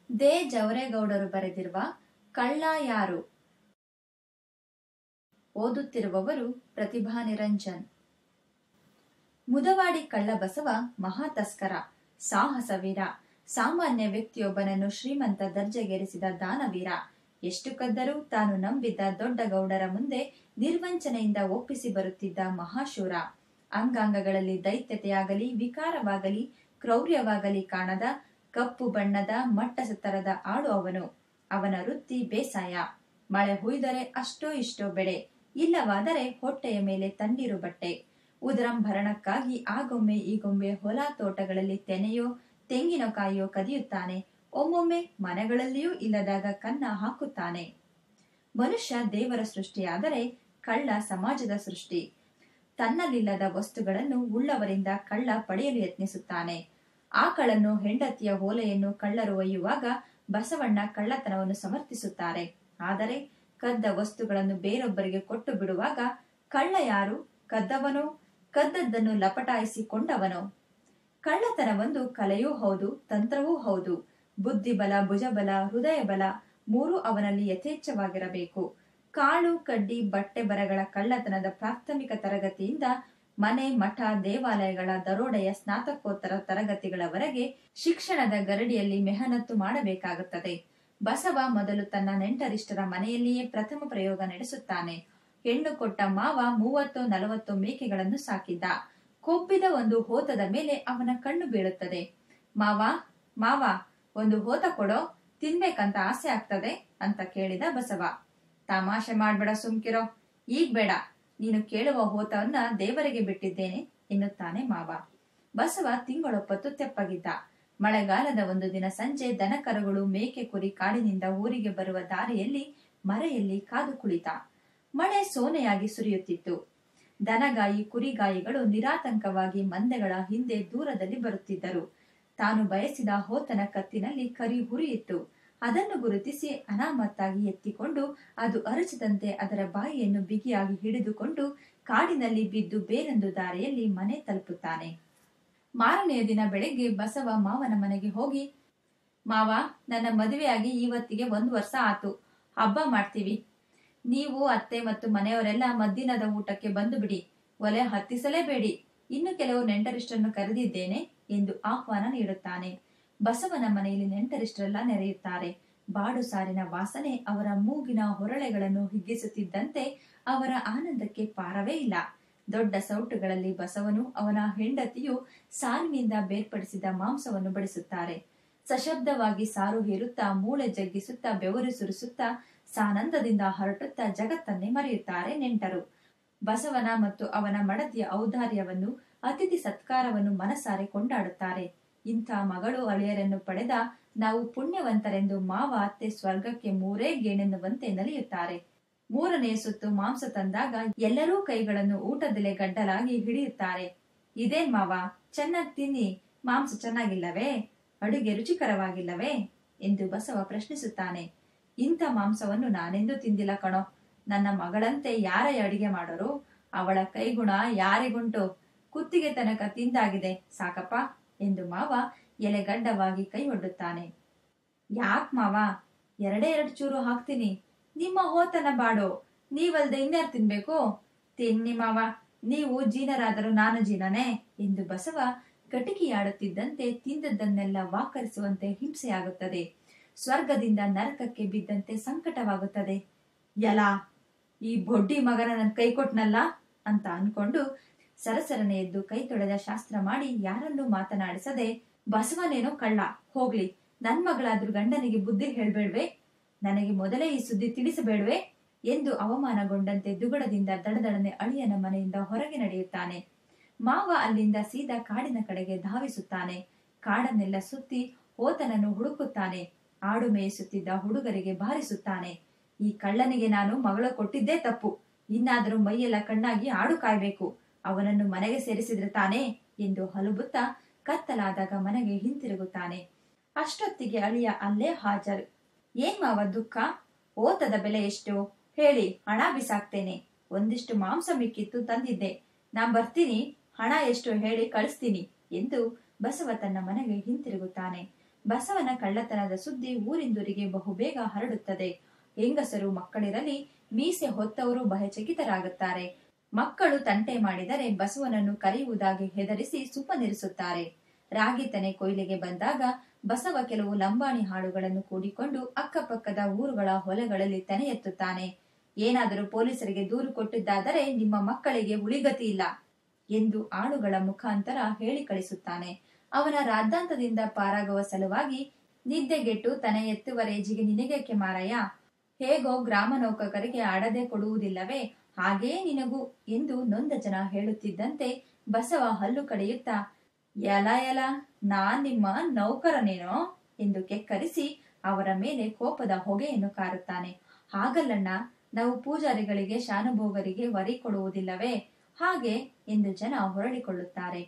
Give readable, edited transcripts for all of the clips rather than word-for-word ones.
They ಜವರೇಗೌಡರು ಬರೆದಿರುವ ಕಳ್ಳ ಯಾರು? ಓದುತ್ತಿರುವವರು ಪ್ರತಿಭಾ ನಿರಂಜನ್. ಮುದವಾಡಿ ಕಳ್ಳ ಬಸವ ಮಹಾ ತಸ್ಕರ, ಸಾಹಸವೀರ, ಸಾಮಾನ್ಯ ವ್ಯಕ್ತಿಯೊಬ್ಬನನ್ನು ಶ್ರೀಮಂತ ದರ್ಜೆಗೇರಿಸಿದ ದಾನವೀರ. ಎಷ್ಟು ಕದ್ದರೂ ತಾನು ನಂಬಿದ್ದ ದೊಡ್ಡ ಗೌಡರ ಮುಂದೆ ನಿರ್ವಂಚನೆಯಿಂದ ಒಪ್ಪಿಸಿ ಬರುತ್ತಿದ್ದ ಮಹಾಶೂರ. ಅಂಗಾಂಗಗಳಲ್ಲಿ ದೈತ್ಯತೆಯಾಗಲಿ, ವಿಕಾರವಾಗಲಿ, ಕ್ರೌರ್ಯವಾಗಲಿ ಕಾಣದ ಕಪ್ಪು ಬಣ್ಣದ ಮಟ್ಟಸತರದ ಆಳು ಅವನು. ಅವನ ವೃತ್ತಿ ಬೇಸಾಯ. ಮಳೆ ಹುಯ್ದರೆ ಅಷ್ಟೋ ಇಷ್ಟೋ ಬೆಳೆ, ಇಲ್ಲವಾದರೆ ಹೊಟ್ಟೆಯ ಮೇಲೆ ತಂಡಿರು ಬಟ್ಟೆ. ಉದರಂಭರಣಕ್ಕಾಗಿ ಆಗೊಮ್ಮೆ ಈಗೊಮ್ಮೆ ಹೊಲ ತೋಟಗಳಲ್ಲಿ ತೆನೆಯೋ ತೆಂಗಿನಕಾಯಿಯೋ ಕದಿಯುತ್ತಾನೆ. ಒಮ್ಮೊಮ್ಮೆ ಮನೆಗಳಲ್ಲಿಯೂ ಇಲ್ಲದಾಗ ಕನ್ನ ಹಾಕುತ್ತಾನೆ. ಮನುಷ್ಯ ದೇವರ ಸೃಷ್ಟಿಯಾದರೆ ಕಳ್ಳ ಸಮಾಜದ ಸೃಷ್ಟಿ. ತನ್ನಲ್ಲಿಲ್ಲದ ವಸ್ತುಗಳನ್ನು ಉಳ್ಳವರಿಂದ ಕಳ್ಳ ಪಡೆಯಲು ಯತ್ನಿಸುತ್ತಾನೆ. ಆಕಳನ್ನು, ಹೆಂಡತಿಯ ಓಲೆಯನ್ನು ಕಳ್ಳರು ಒಯ್ಯುವಾಗ ಬಸವಣ್ಣ ಕಳ್ಳತನವನ್ನು ಸಮರ್ಥಿಸುತ್ತಾರೆ. ಆದರೆ ಕದ್ದ ವಸ್ತುಗಳನ್ನು ಬೇರೊಬ್ಬರಿಗೆ ಕೊಟ್ಟು ಬಿಡುವಾಗ ಕಳ್ಳ ಯಾರು? ಕದ್ದವನೋ, ಕದ್ದದ್ದನ್ನು ಲಪಟಾಯಿಸಿಕೊಂಡವನೋ? ಕಳ್ಳತನವೊಂದು ಕಲೆಯೂ ಹೌದು, ತಂತ್ರವೂ ಹೌದು. ಬುದ್ಧಿಬಲ, ಭುಜಬಲ, ಹೃದಯ ಬಲ ಮೂರೂ ಅವನಲ್ಲಿ ಯಥೇಚ್ಛವಾಗಿರಬೇಕು. ಕಾಳು ಕಡ್ಡಿ ಬಟ್ಟೆ ಬರಗಳ ಕಳ್ಳತನದ ಪ್ರಾಥಮಿಕ ತರಗತಿಯಿಂದ ಮನೆ, ಮಠ, ದೇವಾಲಯಗಳ ದರೋಡೆಯ ಸ್ನಾತಕೋತ್ತರ ತರಗತಿಗಳವರೆಗೆ ಶಿಕ್ಷಣದ ಗರಡಿಯಲ್ಲಿ ಮೆಹನತ್ತು ಮಾಡಬೇಕಾಗುತ್ತದೆ. ಬಸವ ಮೊದಲು ತನ್ನ ನೆಂಟರಿಷ್ಟರ ಮನೆಯಲ್ಲಿಯೇ ಪ್ರಥಮ ಪ್ರಯೋಗ ನಡೆಸುತ್ತಾನೆ. ಹೆಣ್ಣು ಕೊಟ್ಟ ಮಾವ 30-40 ಮೇಕೆಗಳನ್ನು ಸಾಕಿದ್ದ. ಕೊಬ್ಬಿದ ಒಂದು ಹೋತದ ಮೇಲೆ ಅವನ ಕಣ್ಣು ಬೀಳುತ್ತದೆ. ಮಾವ ಮಾವ, ಒಂದು ಹೋತ ಕೊಡೋ, ತಿನ್ಬೇಕಂತ ಆಸೆ ಆಗ್ತದೆ ಅಂತ ಕೇಳಿದ ಬಸವ. ತಮಾಷೆ ಮಾಡ್ಬೇಡ, ಸುಮ್ಕಿರೋ, ಈಗ ಬೇಡ, ನೀನು ಕೇಳುವ ಹೋತವನ್ನ ದೇವರಿಗೆ ಬಿಟ್ಟಿದ್ದೇನೆ ಎನ್ನುತ್ತಾನೆ ಮಾವ. ಬಸವ ತಿಂಗಳೊಪ್ಪತ್ತು ತೆಪ್ಪಗಿದ್ದ. ಮಳೆಗಾಲದ ಒಂದು ದಿನ ಸಂಜೆ ದನಕರುಗಳು, ಮೇಕೆ, ಕುರಿ ಕಾಡಿನಿಂದ ಊರಿಗೆ ಬರುವ ದಾರಿಯಲ್ಲಿ ಮರೆಯಲ್ಲಿ ಕಾದು ಕುಳಿತ. ಮಳೆ ಸೋನೆಯಾಗಿ ಸುರಿಯುತ್ತಿತ್ತು. ದನಗಾಯಿ, ಕುರಿಗಾಯಿಗಳು ನಿರಾತಂಕವಾಗಿ ಮಂದೆಗಳ ಹಿಂದೆ ದೂರದಲ್ಲಿ ಬರುತ್ತಿದ್ದರು. ತಾನು ಬಯಸಿದ ಹೋತನ ಕತ್ತಿನಲ್ಲಿ ಕರಿ ಹುರಿಯಿತ್ತು. ಅದನ್ನು ಗುರುತಿಸಿ ಅನಾಮತ್ತಾಗಿ ಎತ್ತಿಕೊಂಡು ಅದು ಅರಚದಂತೆ ಅದರ ಬಾಯಿಯನ್ನು ಬಿಗಿಯಾಗಿ ಹಿಡಿದುಕೊಂಡು ಕಾಡಿನಲ್ಲಿ ಬಿದ್ದು ಬೇರೊಂದು ದಾರಿಯಲ್ಲಿ ಮನೆ ತಲುಪುತ್ತಾನೆ. ಮಾರನೆಯ ದಿನ ಬೆಳಗ್ಗೆ ಬಸವ ಮಾವನ ಮನೆಗೆ ಹೋಗಿ, ಮಾವ, ನನ್ನ ಮದುವೆಯಾಗಿ ಇವತ್ತಿಗೆ 1 ವರ್ಷ ಆತು. ಹಬ್ಬ ಮಾಡ್ತೀವಿ. ನೀವು, ಅತ್ತೆ ಮತ್ತು ಮನೆಯವರೆಲ್ಲ ಮದ್ದಿನದ ಊಟಕ್ಕೆ ಬಂದು ಬಿಡಿ. ಒಲೆ ಹತ್ತಿಸಲೇಬೇಡಿ. ಇನ್ನು ಕೆಲವು ನೆಂಟರಿಷ್ಟರನ್ನು ಕರೆದಿದ್ದೇನೆ ಎಂದು ಆಹ್ವಾನ ನೀಡುತ್ತಾನೆ. ಬಸವನ ಮನೆಯಲ್ಲಿ ನೆಂಟರಿಷ್ಟರೆಲ್ಲ ನೆರೆಯುತ್ತಾರೆ. ಬಾಡು ಸಾರಿನ ವಾಸನೆ ಅವರ ಮೂಗಿನ ಹೊರಳೆಗಳನ್ನು ಹಿಗ್ಗಿಸುತ್ತಿದ್ದಂತೆ ಅವರ ಆನಂದಕ್ಕೆ ಪಾರವೇ ಇಲ್ಲ. ದೊಡ್ಡ ಸೌಟುಗಳಲ್ಲಿ ಬಸವನು, ಅವನ ಹೆಂಡತಿಯು ಸಾರಿನಿಂದ ಬೇರ್ಪಡಿಸಿದ ಮಾಂಸವನ್ನು ಬಡಿಸುತ್ತಾರೆ. ಸಶಬ್ದವಾಗಿ ಸಾರು ಹೇರುತ್ತಾ, ಮೂಳೆ ಜಗ್ಗಿಸುತ್ತಾ, ಬೆವರು ಸುರಿಸುತ್ತಾ, ಸಾನಂದದಿಂದ ಹೊರಟುತ್ತಾ ಜಗತ್ತನ್ನೇ ಮರೆಯುತ್ತಾರೆ ನೆಂಟರು. ಬಸವನ ಮತ್ತು ಅವನ ಮಡದಿಯ ಔದಾರ್ಯವನ್ನು, ಅತಿಥಿ ಸತ್ಕಾರವನ್ನು ಮನಸಾರೆ ಕೊಂಡಾಡುತ್ತಾರೆ. ಇಂಥ ಮಗಳು ಅಳಿಯರನ್ನು ಪಡೆದ ನಾವು ಪುಣ್ಯವಂತರೆಂದು ಮಾವ ಅತ್ತೆ ಸ್ವರ್ಗಕ್ಕೆ 3 ಗೇಣೆನ್ನುವಂತೆ ನಲಿಯುತ್ತಾರೆ. 3ನೆಯ ಸುತ್ತು ಮಾಂಸ ತಂದಾಗ ಎಲ್ಲರೂ ಕೈಗಳನ್ನು ಊಟದೆಲೆ ಗಡ್ಡಲಾಗಿ ಹಿಡಿಯುತ್ತಾರೆ. ಇದೇನ್ ಮಾವ, ಚೆನ್ನಾಗಿ ತಿನ್ನಿ, ಮಾಂಸ ಚೆನ್ನಾಗಿಲ್ಲವೇ? ಅಡುಗೆ ರುಚಿಕರವಾಗಿಲ್ಲವೇ ಎಂದು ಬಸವ ಪ್ರಶ್ನಿಸುತ್ತಾನೆ. ಇಂಥ ಮಾಂಸವನ್ನು ನಾನೆಂದೂ ತಿಂದಿಲ್ಲ ಕಣೋ. ನನ್ನ ಮಗಳಂತೆ ಯಾರೇ ಅಡಿಗೆ ಮಾಡೋರು? ಅವಳ ಕೈಗುಣ ಯಾರಿಗುಂಟು? ಕುತ್ತಿಗೆ ತನಕ ತಿಂದಾಗಿದೆ, ಸಾಕಪ್ಪ ಎಂದು ಮಾವ ಎಲೆಗಡ್ಡವಾಗಿ ಕೈ ಒಡ್ಡುತ್ತಾನೆ. ಯಾಕ್ ಮಾವ, 2 ಚೂರು ಹಾಕ್ತೀನಿ. ನಿಮ್ಮ ಹೋತನ ಬಾಡೋ, ನೀವಲ್ದೆ ಇನ್ಯಾರು ತಿನ್ಬೇಕು? ತಿನ್ನಿ ಮಾವ, ನೀವು ಜೀನರಾದರೂ ನಾನು ಜೀನನೇ ಎಂದು ಬಸವ ಕಟಿಕಿಯಾಡುತ್ತಿದ್ದಂತೆ ತಿಂದದ್ದನ್ನೆಲ್ಲ ವಾಕರಿಸುವಂತೆ ಹಿಂಸೆಯಾಗುತ್ತದೆ. ಸ್ವರ್ಗದಿಂದ ನರಕಕ್ಕೆ ಬಿದ್ದಂತೆ ಸಂಕಟವಾಗುತ್ತದೆ. ಯಲಾ, ಈ ಬೊಡ್ಡಿ ಮಗನ ನನ್ನ ಕೈ ಕೊಟ್ನಲ್ಲ ಅಂತ ಅನ್ಕೊಂಡು ಸರಸರನೆ ಎದ್ದು ಕೈ ತೊಳೆದ ಶಾಸ್ತ್ರ ಮಾಡಿ ಯಾರನ್ನೂ ಮಾತನಾಡಿಸದೆ, ಬಸವನೇನೋ ಕಳ್ಳ, ಹೋಗ್ಲಿ, ನನ್ ಮಗಳಾದ್ರೂ ಗಂಡನಿಗೆ ಬುದ್ಧಿ ಹೇಳ್ಬೇಡ್ವೆ, ನನಗೆ ಮೊದಲೇ ಈ ಸುದ್ದಿ ತಿಳಿಸಬೇಡ್ವೆ ಎಂದು ಅವಮಾನಗೊಂಡಂತೆ ದುಗುಡದಿಂದ ದಡದಡನೆ ಅಳಿಯನ ಮನೆಯಿಂದ ಹೊರಗೆ ನಡೆಯುತ್ತಾನೆ. ಮಾವ ಅಲ್ಲಿಂದ ಸೀದಾ ಕಾಡಿನ ಕಡೆಗೆ ಧಾವಿಸುತ್ತಾನೆ. ಕಾಡನ್ನೆಲ್ಲ ಸುತ್ತಿ ಹೋತನನ್ನು ಹುಡುಕುತ್ತಾನೆ. ಆಡು ಮೇಯಿಸುತ್ತಿದ್ದ ಹುಡುಗರಿಗೆ ಬಾರಿಸುತ್ತಾನೆ. ಈ ಕಳ್ಳನಿಗೆ ನಾನು ಮಗಳು ಕೊಟ್ಟಿದ್ದೇ ತಪ್ಪು. ಇನ್ನಾದರೂ ಮೈಯೆಲ್ಲ ಕಣ್ಣಾಗಿ ಆಡು ಕಾಯ್ಬೇಕು. ಅವನನ್ನು ಮನೆಗೆ ಸೇರಿಸಿದ್ರೆ ತಾನೇ ಎಂದು ಹಲುಬುತ್ತಾ ಕತ್ತಲಾದಾಗ ಮನೆಗೆ ಹಿಂತಿರುಗುತ್ತಾನೆ. ಅಷ್ಟೊತ್ತಿಗೆ ಅಳಿಯ ಅಲ್ಲೇ ಹಾಜರು. ಏನ್ ಮಾವ ದುಃಖ? ಓತದ ಬೆಲೆ ಎಷ್ಟು ಹೇಳಿ, ಹಣ ಬಿಸಾಕ್ತೇನೆ. ಒಂದಿಷ್ಟು ಮಾಂಸ ಮಿಕ್ಕಿತ್ತು, ತಂದಿದ್ದೆ. ನಾನ್ ಬರ್ತೀನಿ, ಹಣ ಎಷ್ಟು ಹೇಳಿ ಕಳಿಸ್ತೀನಿ ಎಂದು ಬಸವ ತನ್ನ ಮನೆಗೆ ಹಿಂತಿರುಗುತ್ತಾನೆ. ಬಸವನ ಕಳ್ಳತನದ ಸುದ್ದಿ ಊರಿಂದೂರಿಗೆ ಬಹುಬೇಗ ಹರಡುತ್ತದೆ. ಹೆಂಗಸರು ಮಕ್ಕಳಿರಲಿ ಮೀಸೆ ಹೊತ್ತವರು ಭಯಚಕಿತರಾಗುತ್ತಾರೆ. ಮಕ್ಕಳು ತಂಟೆ ಮಾಡಿದರೆ ಬಸವನನ್ನು ಕರೆಯುವುದಾಗಿ ಹೆದರಿಸಿ ಸುಮ್ಮನಿರಿಸುತ್ತಾರೆ. ರಾಗಿ ತೆನೆ ಕೊಯ್ಲಿಗೆ ಬಂದಾಗ ಬಸವ ಕೆಲವು ಲಂಬಾಣಿ ಹಾಡುಗಳನ್ನು ಕೂಡಿಕೊಂಡು ಅಕ್ಕಪಕ್ಕದ ಊರುಗಳ ಹೊಲಗಳಲ್ಲಿ ತೆನೆ ಎತ್ತುತ್ತಾನೆ. ಏನಾದರೂ ಪೊಲೀಸರಿಗೆ ದೂರು ಕೊಟ್ಟಿದ್ದಾದರೆ ನಿಮ್ಮ ಮಕ್ಕಳಿಗೆ ಉಳಿಗತಿ ಇಲ್ಲ ಎಂದು ಆಳುಗಳ ಮುಖಾಂತರ ಹೇಳಿ ಕಳಿಸುತ್ತಾನೆ. ಅವನ ರಾದ್ದಾಂತದಿಂದ ಪಾರಾಗುವ ಸಲುವಾಗಿ ನಿದ್ದೆಗೆಟ್ಟು ತನೆ ಎತ್ತುವ ರೇಜಿಗೆ ನಿನಗೇಕೆ ಮಾರಾಯ, ಹೇಗೋ ಗ್ರಾಮ ನೌಕಕರಿಗೆ ಆಡದೆ ಕೊಡುವುದಿಲ್ಲವೇ, ಹಾಗೆಯೇ ನಿನಗೂ ಎಂದು ನೊಂದ ಜನ ಹೇಳುತ್ತಿದ್ದಂತೆ ಬಸವ ಹಲ್ಲು ಕಡಿಯುತ್ತಾ ಎಲ ಎಲ ನಾನ್ ನಿಮ್ಮ ನೌಕರನೇನೋ ಎಂದು ಕೆಕ್ಕರಿಸಿ ಅವರ ಮೇಲೆ ಕೋಪದ ಹೊಗೆಯನ್ನು ಕಾರುತ್ತಾನೆ. ಹಾಗಲ್ಲಣ್ಣ, ನಾವು ಪೂಜಾರಿಗಳಿಗೆ ಶಾನುಭೋಗರಿಗೆ ವರಿ ಕೊಡುವುದಿಲ್ಲವೇ, ಹಾಗೆ ಎಂದು ಜನ ಹೊರಳಿಕೊಳ್ಳುತ್ತಾರೆ.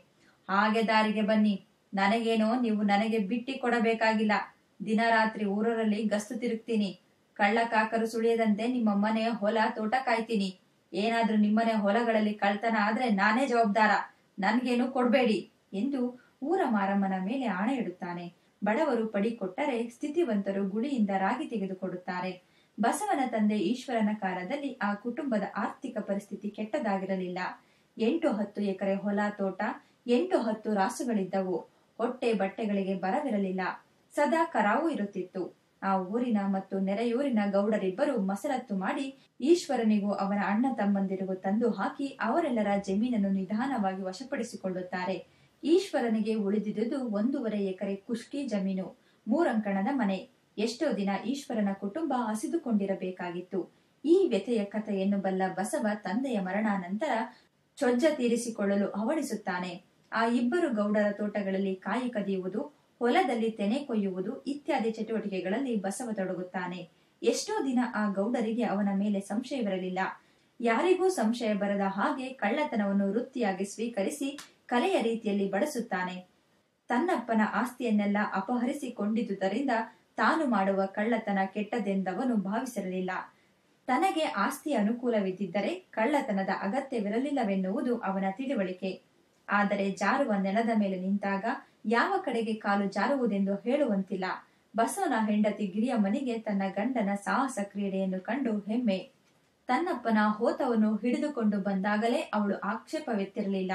ಹಾಗೆ ದಾರಿಗೆ ಬನ್ನಿ, ನನಗೇನೋ ನೀವು ನನಗೆ ಬಿಟ್ಟಿ ಕೊಡಬೇಕಾಗಿಲ್ಲ. ದಿನ ರಾತ್ರಿ ಊರಲ್ಲಿ ಗಸ್ತು ತಿರುಗ್ತೀನಿ. ಕಳ್ಳ ಕಾಕರು ಸುಳಿಯದಂತೆ ನಿಮ್ಮ ಮನೆ ಹೊಲ ತೋಟ ಕಾಯ್ತೀನಿ. ಏನಾದ್ರೂ ನಿಮ್ಮನೆ ಹೊಲಗಳಲ್ಲಿ ಕಳ್ತನ ಆದ್ರೆ ನಾನೇ ಜವಾಬ್ದಾರ, ನನ್ಗೇನು ಕೊಡ್ಬೇಡಿ ಎಂದು ಊರ ಮಾರಮ್ಮನ ಮೇಲೆ ಆಣೆ ಇಡುತ್ತಾನೆ. ಬಡವರು ಪಡಿ ಕೊಟ್ಟರೆ ಸ್ಥಿತಿವಂತರು ಗುಳಿಯಿಂದ ರಾಗಿ ತೆಗೆದುಕೊಡುತ್ತಾರೆ. ಬಸವನ ತಂದೆ ಈಶ್ವರನ ಕಾಲದಲ್ಲಿ ಆ ಕುಟುಂಬದ ಆರ್ಥಿಕ ಪರಿಸ್ಥಿತಿ ಕೆಟ್ಟದಾಗಿರಲಿಲ್ಲ. 8-10 ಎಕರೆ ಹೊಲ ತೋಟ, 8-10 ರಾಸುಗಳಿದ್ದವು. ಹೊಟ್ಟೆ ಬಟ್ಟೆಗಳಿಗೆ ಬರವಿರಲಿಲ್ಲ. ಸದಾ ಕರಾವು ಇರುತ್ತಿತ್ತು. ಆ ಊರಿನ ಮತ್ತು ನೆರೆಯೂರಿನ ಗೌಡರಿಬ್ಬರು ಮಸಲತ್ತು ಮಾಡಿ ಈಶ್ವರನಿಗೂ ಅವನ ಅಣ್ಣ ತಮ್ಮಂದಿರಿಗೂ ತಂದು ಹಾಕಿ ಅವರೆಲ್ಲರ ಜಮೀನನ್ನು ನಿಧಾನವಾಗಿ ವಶಪಡಿಸಿಕೊಳ್ಳುತ್ತಾರೆ. ಈಶ್ವರನಿಗೆ ಉಳಿದಿದ್ದುದು 1.5 ಎಕರೆ ಕುಷ್ಕಿ ಜಮೀನು, 3 ಅಂಕಣದ ಮನೆ. ಎಷ್ಟೋ ದಿನ ಈಶ್ವರನ ಕುಟುಂಬ ಹಸಿದುಕೊಂಡಿರಬೇಕಾಗಿತ್ತು. ಈ ವ್ಯಥೆಯ ಕಥೆಯನ್ನು ಬಲ್ಲ ಬಸವ ತಂದೆಯ ಮರಣಾನಂತರ ಚೊಜ್ಜ ತೀರಿಸಿಕೊಳ್ಳಲು ಹವಣಿಸುತ್ತಾನೆ. ಆ ಇಬ್ಬರು ಗೌಡರ ತೋಟಗಳಲ್ಲಿ ಕಾಯಿ ಕದಿಯುವುದು, ಹೊಲದಲ್ಲಿ ತೆನೆ ಕೊಯ್ಯುವುದು ಇತ್ಯಾದಿ ಚಟುವಟಿಕೆಗಳಲ್ಲಿ ಬಸವ ತೊಡಗುತ್ತಾನೆ. ಎಷ್ಟೋ ದಿನ ಆ ಗೌಡರಿಗೆ ಅವನ ಮೇಲೆ ಸಂಶಯವಿರಲಿಲ್ಲ. ಯಾರಿಗೂ ಸಂಶಯ ಬರದ ಹಾಗೆ ಕಳ್ಳತನವನ್ನು ವೃತ್ತಿಯಾಗಿ ಸ್ವೀಕರಿಸಿ ಕಲೆಯ ರೀತಿಯಲ್ಲಿ ಬಡಿಸುತ್ತಾನೆ. ತನ್ನಪ್ಪನ ಆಸ್ತಿಯನ್ನೆಲ್ಲ ಅಪಹರಿಸಿಕೊಂಡಿದ್ದುದರಿಂದ ತಾನು ಮಾಡುವ ಕಳ್ಳತನ ಕೆಟ್ಟದೆಂದವನು ಭಾವಿಸಿರಲಿಲ್ಲ. ತನಗೆ ಆಸ್ತಿಯ ಅನುಕೂಲವಿದ್ದಿದ್ದರೆ ಕಳ್ಳತನದ ಅಗತ್ಯವಿರಲಿಲ್ಲವೆನ್ನುವುದು ಅವನ ತಿಳಿವಳಿಕೆ. ಆದರೆ ಜಾರುವ ನೆಲದ ಮೇಲೆ ನಿಂತಾಗ ಯಾವ ಕಡೆಗೆ ಕಾಲು ಜಾರುವುದೆಂದು ಹೇಳುವಂತಿಲ್ಲ. ಬಸವನ ಹೆಂಡತಿ ಗಿರಿಯಮ್ಮನಿಗೆ ತನ್ನ ಗಂಡನ ಸಾಹಸ ಕ್ರೀಡೆಯನ್ನು ಕಂಡು ಹೆಮ್ಮೆ. ತನ್ನಪ್ಪನ ಹೋತವನ್ನು ಹಿಡಿದುಕೊಂಡು ಬಂದಾಗಲೇ ಅವಳು ಆಕ್ಷೇಪವೆತ್ತಿರಲಿಲ್ಲ.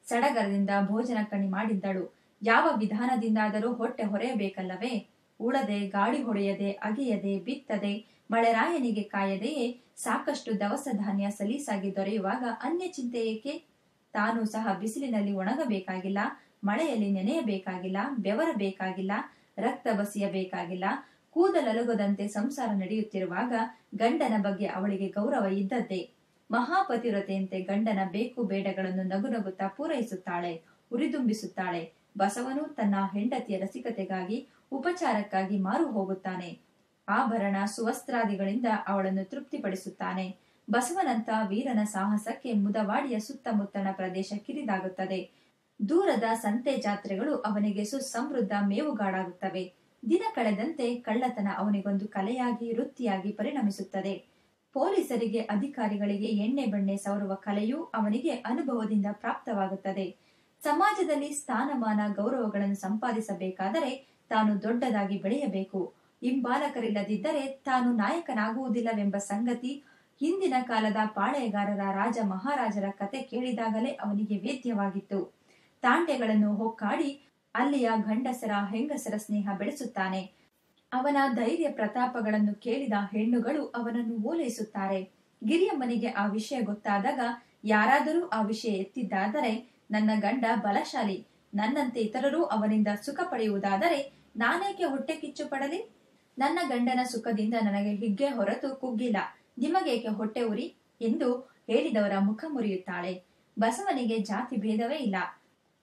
ಸಡಗರದಿಂದ ಭೋಜನ ಕಣಿ ಮಾಡಿದ್ದಳು. ಯಾವ ವಿಧಾನದಿಂದಾದರೂ ಹೊಟ್ಟೆ ಹೊರೆಯಬೇಕಲ್ಲವೇ. ಉಳದೆ, ಗಾಳಿ ಹೊಡೆಯದೆ, ಅಗೆಯದೆ, ಬಿತ್ತದೆ, ಮಳೆರಾಯನಿಗೆ ಕಾಯದೆಯೇ ಸಾಕಷ್ಟು ದವಸ ಧಾನ್ಯ ಸಲೀಸಾಗಿ ದೊರೆಯುವಾಗ ಅನ್ಯ ಚಿಂತೆ ಏಕೆ? ತಾನು ಸಹ ಬಿಸಿಲಿನಲ್ಲಿ ಒಣಗಬೇಕಾಗಿಲ್ಲ, ಮಳೆಯಲ್ಲಿ ನೆನೆಯಬೇಕಾಗಿಲ್ಲ, ಬೆವರಬೇಕಾಗಿಲ್ಲ, ರಕ್ತ ಬಸಿಯಬೇಕಾಗಿಲ್ಲ. ಕೂದಲಲುಗದಂತೆ ಸಂಸಾರ ನಡೆಯುತ್ತಿರುವಾಗ ಗಂಡನ ಬಗ್ಗೆ ಅವಳಿಗೆ ಗೌರವ ಇದ್ದದ್ದೇ. ಮಹಾಪತಿವ್ರತೆಯಂತೆ ಗಂಡನ ಬೇಕು ಬೇಡಗಳನ್ನು ನಗುನಗುತ್ತಾ ಪೂರೈಸುತ್ತಾಳೆ, ಉರಿದುಂಬಿಸುತ್ತಾಳೆ. ಬಸವನು ತನ್ನ ಹೆಂಡತಿಯ ರಸಿಕತೆಗಾಗಿ, ಉಪಚಾರಕ್ಕಾಗಿ ಮಾರು ಹೋಗುತ್ತಾನೆ. ಆಭರಣ ಸುವಸ್ತ್ರಾದಿಗಳಿಂದ ಅವಳನ್ನು ತೃಪ್ತಿಪಡಿಸುತ್ತಾನೆ. ಬಸವನಂತ ವೀರನ ಸಾಹಸಕ್ಕೆ ಮುದವಾಡಿಯ ಸುತ್ತಮುತ್ತಣ ಪ್ರದೇಶ ಕಿರಿದಾಗುತ್ತದೆ. ದೂರದ ಸಂತೆ ಜಾತ್ರೆಗಳು ಅವನಿಗೆ ಸುಸಮೃದ್ಧ ಮೇವುಗಾಡಾಗುತ್ತವೆ. ದಿನ ಕಳೆದಂತೆ ಕಳ್ಳತನ ಅವನಿಗೊಂದು ಕಲೆಯಾಗಿ, ವೃತ್ತಿಯಾಗಿ ಪರಿಣಮಿಸುತ್ತದೆ. ಪೊಲೀಸರಿಗೆ, ಅಧಿಕಾರಿಗಳಿಗೆ ಎಣ್ಣೆ ಬೆಣ್ಣೆ ಸವರುವ ಕಲೆಯೂ ಅವನಿಗೆ ಅನುಭವದಿಂದ ಪ್ರಾಪ್ತವಾಗುತ್ತದೆ. ಸಮಾಜದಲ್ಲಿ ಸ್ಥಾನಮಾನ, ಗೌರವಗಳನ್ನು ಸಂಪಾದಿಸಬೇಕಾದರೆ ತಾನು ದೊಡ್ಡದಾಗಿ ಬೆಳೆಯಬೇಕು. ಹಿಂಬಾಲಕರಿಲ್ಲದಿದ್ದರೆ ತಾನು ನಾಯಕನಾಗುವುದಿಲ್ಲವೆಂಬ ಸಂಗತಿ ಹಿಂದಿನ ಕಾಲದ ಪಾಳೆಯಗಾರರ, ರಾಜ ಮಹಾರಾಜರ ಕತೆ ಕೇಳಿದಾಗಲೇ ಅವನಿಗೆ ವೇದ್ಯವಾಗಿತ್ತು. ತಾಂಟೆಗಳನ್ನು ಹೊಕ್ಕಾಡಿ ಅಲ್ಲಿಯ ಗಂಡಸರ ಹೆಂಗಸರ ಸ್ನೇಹ ಬೆಳೆಸುತ್ತಾನೆ. ಅವನ ಧೈರ್ಯ ಪ್ರತಾಪಗಳನ್ನು ಕೇಳಿದ ಹೆಣ್ಣುಗಳು ಅವನನ್ನು ಓಲೈಸುತ್ತಾರೆ. ಗಿರಿಯಮ್ಮನಿಗೆ ಆ ವಿಷಯ ಗೊತ್ತಾದಾಗ ಯಾರಾದರೂ ಆ ವಿಷಯ ಎತ್ತಿದ್ದಾದರೆ, ನನ್ನ ಗಂಡ ಬಲಶಾಲಿ, ನನ್ನಂತೆ ಇತರರೂ ಅವನಿಂದ ಸುಖ ಪಡೆಯುವುದಾದರೆ ನಾನೇಕೆ ಹೊಟ್ಟೆ ಕಿಚ್ಚು ಪಡಲಿ? ನನ್ನ ಗಂಡನ ಸುಖದಿಂದ ನನಗೆ ಹಿಗ್ಗೆ ಹೊರತು ಕುಗ್ಗಿಲ್ಲ, ನಿಮಗೇಕೆ ಹೊಟ್ಟೆ ಉರಿ ಎಂದು ಹೇಳಿದವರ ಮುಖ ಮುರಿಯುತ್ತಾಳೆ. ಬಸವನಿಗೆ ಜಾತಿ ಭೇದವೇ ಇಲ್ಲ.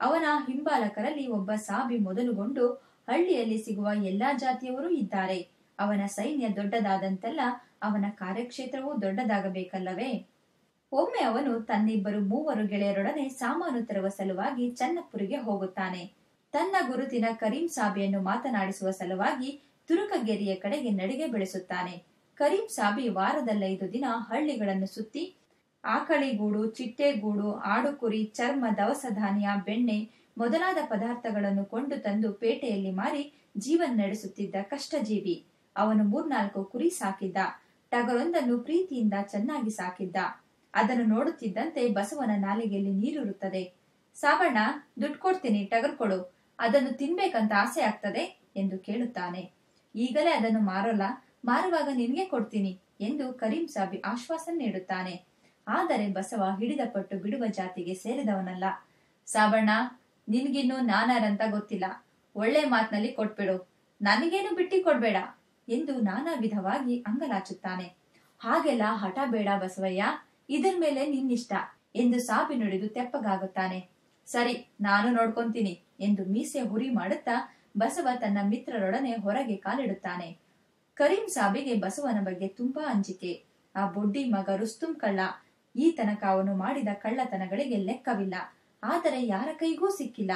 ಅವನ ಹಿಂಬಾಲಕರಲ್ಲಿ ಒಬ್ಬ ಸಾಬಿ ಮೊದಲುಗೊಂಡು ಹಳ್ಳಿಯಲ್ಲಿ ಸಿಗುವ ಎಲ್ಲಾ ಜಾತಿಯವರೂ ಇದ್ದಾರೆ. ಅವನ ಸೈನ್ಯ ದೊಡ್ಡದಾದಂತೆಲ್ಲ ಅವನ ಕಾರ್ಯಕ್ಷೇತ್ರವೂ ದೊಡ್ಡದಾಗಬೇಕಲ್ಲವೇ? ಒಮ್ಮೆ ಅವನು ತನ್ನಿಬ್ಬರು 3 ಗೆಳೆಯರೊಡನೆ ಸಾಮಾನು ತರುವ ಸಲುವಾಗಿ ಚನ್ನಪುರಿಗೆ ಹೋಗುತ್ತಾನೆ. ತನ್ನ ಗುರುತಿನ ಕರೀಂ ಸಾಬಿಯನ್ನು ಮಾತನಾಡಿಸುವ ಸಲುವಾಗಿ ತುರುಕಗೇರಿಯ ಕಡೆಗೆ ನಡಿಗೆ ಬೆಳೆಸುತ್ತಾನೆ. ಕರೀಂ ಸಾಬಿ ವಾರದಲ್ಲೈದು ದಿನ ಹಳ್ಳಿಗಳನ್ನು ಸುತ್ತಿ ಆಕಳಿಗೂಡು, ಚಿಟ್ಟೆಗೂಡು, ಆಡು ಕುರಿ, ಚರ್ಮ, ದವಸ ಧಾನ್ಯ, ಬೆಣ್ಣೆ ಮೊದಲಾದ ಪದಾರ್ಥಗಳನ್ನು ಕೊಂಡು ತಂದು ಪೇಟೆಯಲ್ಲಿ ಮಾರಿ ಜೀವನ ನಡೆಸುತ್ತಿದ್ದ ಕಷ್ಟಜೀವಿ. ಅವನು 3-4 ಕುರಿ ಸಾಕಿದ್ದ. ಟಗರೊಂದನ್ನು ಪ್ರೀತಿಯಿಂದ ಚೆನ್ನಾಗಿ ಸಾಕಿದ್ದ. ಅದನ್ನು ನೋಡುತ್ತಿದ್ದಂತೆ ಬಸವನ ನಾಲಿಗೆಯಲ್ಲಿ ನೀರಿರುತ್ತದೆ. ಸಾಬಣ್ಣ, ದುಡ್ಡು ಕೊಡ್ತೀನಿ, ಟಗರ್ ಕೊಡು, ಅದನ್ನು ತಿನ್ಬೇಕಂತ ಆಸೆ ಆಗ್ತದೆ ಎಂದು ಕೇಳುತ್ತಾನೆ. ಈಗಲೇ ಅದನ್ನು ಮಾರೋಲ್ಲ, ಮಾರುವಾಗ ನಿನಗೆ ಕೊಡ್ತೀನಿ ಎಂದು ಕರೀಂ ಸಾಬಿ ಆಶ್ವಾಸನೆ ನೀಡುತ್ತಾನೆ. ಆದರೆ ಬಸವ ಹಿಡಿದ ಪಟ್ಟು ಬಿಡುವ ಜಾತಿಗೆ ಸೇರಿದವನಲ್ಲ. ಸಾಬಣ್ಣ, ನಿನ್ಗಿನ್ನು ನಾನಾರಂತ ಗೊತ್ತಿಲ್ಲ, ಒಳ್ಳೆ ಮಾತಿನಲ್ಲಿ ಕೊಟ್ಬಿಡು, ನನಗೇನು ಬಿಟ್ಟಿ ಕೊಡ್ಬೇಡ ಎಂದು ನಾನಾ ವಿಧವಾಗಿ ಅಂಗಲಾಚುತ್ತಾನೆ. ಹಾಗೆಲ್ಲ ಹಠ ಬೇಡ ಬಸವಯ್ಯ, ಇದರ ಮೇಲೆ ನಿನ್ನಿಷ್ಟ ಎಂದು ಸಾಬಿ ನುಡಿದು ತೆಪ್ಪಗಾಗುತ್ತಾನೆ. ಸರಿ, ನಾನು ನೋಡ್ಕೊಂತೀನಿ ಎಂದು ಮೀಸೆ ಹುರಿ ಮಾಡುತ್ತಾ ಬಸವ ತನ್ನ ಮಿತ್ರರೊಡನೆ ಹೊರಗೆ ಕಾಲಿಡುತ್ತಾನೆ. ಕರೀಂ ಸಾಬಿಗೆ ಬಸವನ ಬಗ್ಗೆ ತುಂಬಾ ಅಂಜಿಕೆ. ಆ ಬೊಡ್ಡಿ ಮಗ ರುಸ್ತುಂ ಕಳ್ಳ. ಈ ತನಕ ಅವನು ಮಾಡಿದ ಕಳ್ಳತನಗಳಿಗೆ ಲೆಕ್ಕವಿಲ್ಲ. ಆದರೆ ಯಾರ ಕೈಗೂ ಸಿಕ್ಕಿಲ್ಲ.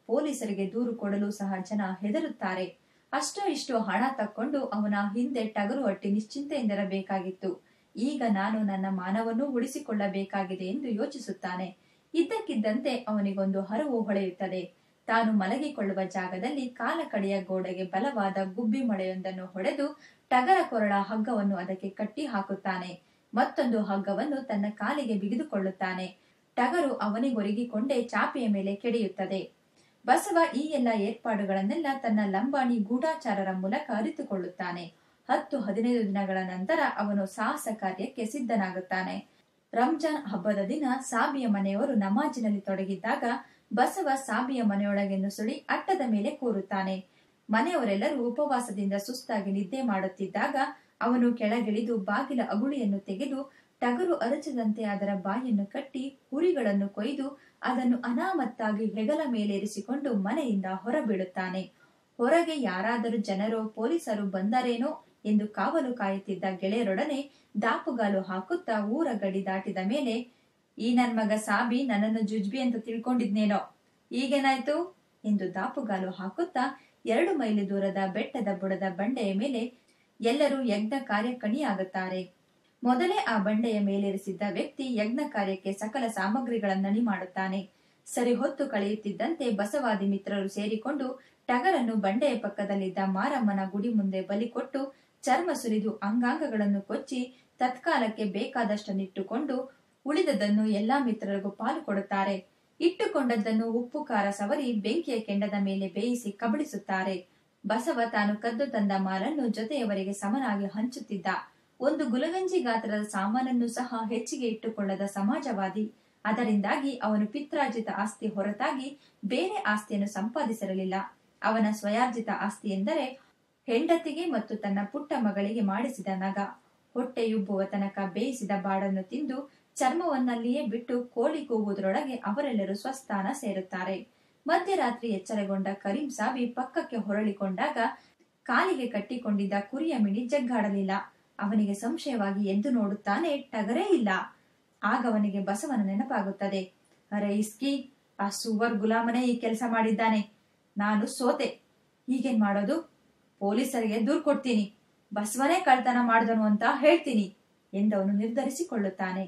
ಪೊಲೀಸರಿಗೆ ದೂರು ಕೊಡಲು ಸಹ ಜನ ಹೆದರುತ್ತಾರೆ. ಅಷ್ಟೋ ಇಷ್ಟೋ ಹಣ ತಕ್ಕೊಂಡು ಅವನ ಹಿಂದೆ ಟಗರು ಅಟ್ಟಿ ನಿಶ್ಚಿಂತೆಯಿಂದಿರಬೇಕಾಗಿತ್ತು. ಈಗ ನಾನು ನನ್ನ ಮಾನವನ್ನು ಉಳಿಸಿಕೊಳ್ಳಬೇಕಾಗಿದೆ ಎಂದು ಯೋಚಿಸುತ್ತಾನೆ. ಇದ್ದಕ್ಕಿದ್ದಂತೆ ಅವನಿಗೊಂದು ಹರವು ಹೊಳೆಯುತ್ತದೆ. ತಾನು ಮಲಗಿಕೊಳ್ಳುವ ಜಾಗದಲ್ಲಿ ಕಾಲ ಕಡೆಯ ಗೋಡೆಗೆ ಬಲವಾದ ಗುಬ್ಬಿ ಮೊಳೆಯೊಂದನ್ನು ಹೊಡೆದು ಟಗರ ಕೊರಳ ಹಗ್ಗವನ್ನು ಅದಕ್ಕೆ ಕಟ್ಟಿ ಹಾಕುತ್ತಾನೆ. ಮತ್ತೊಂದು ಹಗ್ಗವನ್ನು ತನ್ನ ಕಾಲಿಗೆ ಬಿಗಿದುಕೊಳ್ಳುತ್ತಾನೆ. ಟಗರು ಅವನಿಗೊರಗಿಕೊಂಡೇ ಚಾಪೆಯ ಮೇಲೆ ಕೆಡೆಯುತ್ತದೆ. ಬಸವ ಈ ಎಲ್ಲ ಏರ್ಪಾಡುಗಳನ್ನೆಲ್ಲ ತನ್ನ ಲಂಬಾಣಿ ಗೂಢಾಚಾರರ ಮೂಲಕ ಅರಿತುಕೊಳ್ಳುತ್ತಾನೆ. 10-15 ದಿನಗಳ ನಂತರ ಅವನು ಸಾಹಸ ಕಾರ್ಯಕ್ಕೆ ಸಿದ್ಧನಾಗುತ್ತಾನೆ. ರಂಜಾನ್ ಹಬ್ಬದ ದಿನ ಸಾಬಿಯ ಮನೆಯವರು ನಮಾಜಿನಲ್ಲಿ ತೊಡಗಿದ್ದಾಗ ಬಸವ ಸಾಬಿಯ ಮನೆಯೊಳಗೆ ನುಸುಳಿ ಅಟ್ಟದ ಮೇಲೆ ಕೂರುತ್ತಾನೆ. ಮನೆಯವರೆಲ್ಲರೂ ಉಪವಾಸದಿಂದ ಸುಸ್ತಾಗಿ ನಿದ್ದೆ ಮಾಡುತ್ತಿದ್ದಾಗ ಅವನು ಕೆಳಗಿಳಿದು ಬಾಗಿಲ ಅಗುಳಿಯನ್ನು ತೆಗೆದು ಟಗರು ಅರಚದಂತೆ ಅದರ ಬಾಯನ್ನು ಕಟ್ಟಿ ಹುರಿಗಳನ್ನು ಕೊಯ್ದು ಅದನ್ನು ಅನಾಮತ್ತಾಗಿ ಹೆಗಲ ಮೇಲೇರಿಸಿಕೊಂಡು ಮನೆಯಿಂದ ಹೊರಬೀಳುತ್ತಾನೆ. ಹೊರಗೆ ಯಾರಾದರೂ ಜನರೋ ಪೊಲೀಸರು ಬಂದರೇನೋ ಎಂದು ಕಾವಲು ಕಾಯುತ್ತಿದ್ದ ಗೆಳೆಯರೊಡನೆ ದಾಪುಗಾಲು ಹಾಕುತ್ತಾ ಊರ ಗಡಿ ದಾಟಿದ ಮೇಲೆ, ಈ ನನ್ ಮಗ ಸಾಬಿ ನನ್ನನ್ನು ಜುಜ್ಬಿ ಅಂತ ತಿಳ್ಕೊಂಡಿದ್ನೇನೋ, ಈಗೇನಾಯ್ತು ಎಂದು ದಾಪುಗಾಲು ಹಾಕುತ್ತಾ 2 ಮೈಲಿ ದೂರದ ಬೆಟ್ಟದ ಬುಡದ ಬಂಡೆಯ ಮೇಲೆ ಎಲ್ಲರೂ ಯಜ್ಞ ಕಾರ್ಯ ಕಣಿಯಾಗುತ್ತಾರೆ. ಮೊದಲೇ ಆ ಬಂಡೆಯ ಮೇಲೇರಿಸಿದ್ದ ವ್ಯಕ್ತಿ ಯಜ್ಞ ಕಾರ್ಯಕ್ಕೆ ಸಕಲ ಸಾಮಗ್ರಿಗಳನ್ನಣಿ ಮಾಡುತ್ತಾನೆ. ಸರಿ ಹೊತ್ತು ಕಳೆಯುತ್ತಿದ್ದಂತೆ ಬಸವಾದಿ ಮಿತ್ರರು ಸೇರಿಕೊಂಡು ಟಗರನ್ನು ಬಂಡೆಯ ಪಕ್ಕದಲ್ಲಿದ್ದ ಮಾರಮ್ಮನ ಗುಡಿ ಮುಂದೆ ಬಲಿ ಕೊಟ್ಟು ಚರ್ಮ ಸುರಿದು ಅಂಗಾಂಗಗಳನ್ನು ಕೊಚ್ಚಿ ತತ್ಕಾಲಕ್ಕೆ ಬೇಕಾದಷ್ಟನ್ನಿಟ್ಟುಕೊಂಡು ಉಳಿದದನ್ನು ಎಲ್ಲಾ ಮಿತ್ರರಿಗೂ ಪಾಲು ಕೊಡುತ್ತಾರೆ. ಇಟ್ಟುಕೊಂಡದ್ದನ್ನು ಉಪ್ಪು ಖಾರ ಸವರಿ ಬೆಂಕಿಯ ಕೆಂಡದ ಮೇಲೆ ಬೇಯಿಸಿ ಕಬಳಿಸುತ್ತಾರೆ. ಬಸವ ತಾನು ಕದ್ದು ತಂದ ಮಾಲನ್ನು ಜೊತೆಯವರಿಗೆ ಸಮನಾಗಿ ಹಂಚುತ್ತಿದ್ದ. ಒಂದು ಗುಲಗಂಜಿ ಗಾತ್ರದ ಸಾಮಾನನ್ನು ಸಹ ಹೆಚ್ಚಿಗೆ ಇಟ್ಟುಕೊಳ್ಳದ ಸಮಾಜವಾದಿ. ಅದರಿಂದಾಗಿ ಅವನು ಪಿತ್ರಾರ್ಜಿತ ಆಸ್ತಿ ಹೊರತಾಗಿ ಬೇರೆ ಆಸ್ತಿಯನ್ನು ಸಂಪಾದಿಸಿರಲಿಲ್ಲ. ಅವನ ಸ್ವಯಾರ್ಜಿತ ಆಸ್ತಿ ಎಂದರೆ ಹೆಂಡತಿಗೆ ಮತ್ತು ತನ್ನ ಪುಟ್ಟ ಮಗಳಿಗೆ ಮಾಡಿಸಿದ ನಗ. ಹೊಟ್ಟೆಯುಬ್ಬುವ ತನಕ ಬೇಯಿಸಿದ ಬಾಡನ್ನು ತಿಂದು ಚರ್ಮವನ್ನಲ್ಲಿಯೇ ಬಿಟ್ಟು ಕೋಳಿ ಕೂಗುವುದರೊಳಗೆ ಅವರೆಲ್ಲರೂ ಸ್ವಸ್ಥಾನ ಸೇರುತ್ತಾರೆ. ಮಧ್ಯರಾತ್ರಿ ಎಚ್ಚರಗೊಂಡ ಕರೀಂ ಸಾಬಿ ಪಕ್ಕಕ್ಕೆ ಹೊರಳಿಕೊಂಡಾಗ ಕಾಲಿಗೆ ಕಟ್ಟಿಕೊಂಡಿದ್ದ ಕುರಿಯ ಮಿಣಿ ಜಗ್ಗಾಡಲಿಲ್ಲ. ಅವನಿಗೆ ಸಂಶಯವಾಗಿ ಎದ್ದು ನೋಡುತ್ತಾನೆ, ಟಗರೇ ಇಲ್ಲ. ಆಗ ಅವನಿಗೆ ಬಸವನ ನೆನಪಾಗುತ್ತದೆ. ಅರೆ ಇಸ್ಕಿ, ಆ ಸುವರ್ ಗುಲಾಮನೇ ಈ ಕೆಲಸ ಮಾಡಿದ್ದಾನೆ. ನಾನು ಸೋತೆ, ಈಗೇನ್ ಮಾಡೋದು? ಪೊಲೀಸರಿಗೆ ದೂರು ಕೊಡ್ತೀನಿ, ಬಸವನೇ ಕಳ್ತನ ಮಾಡಿದನು ಅಂತ ಹೇಳ್ತೀನಿ ಎಂದವನು ನಿರ್ಧರಿಸಿಕೊಳ್ಳುತ್ತಾನೆ.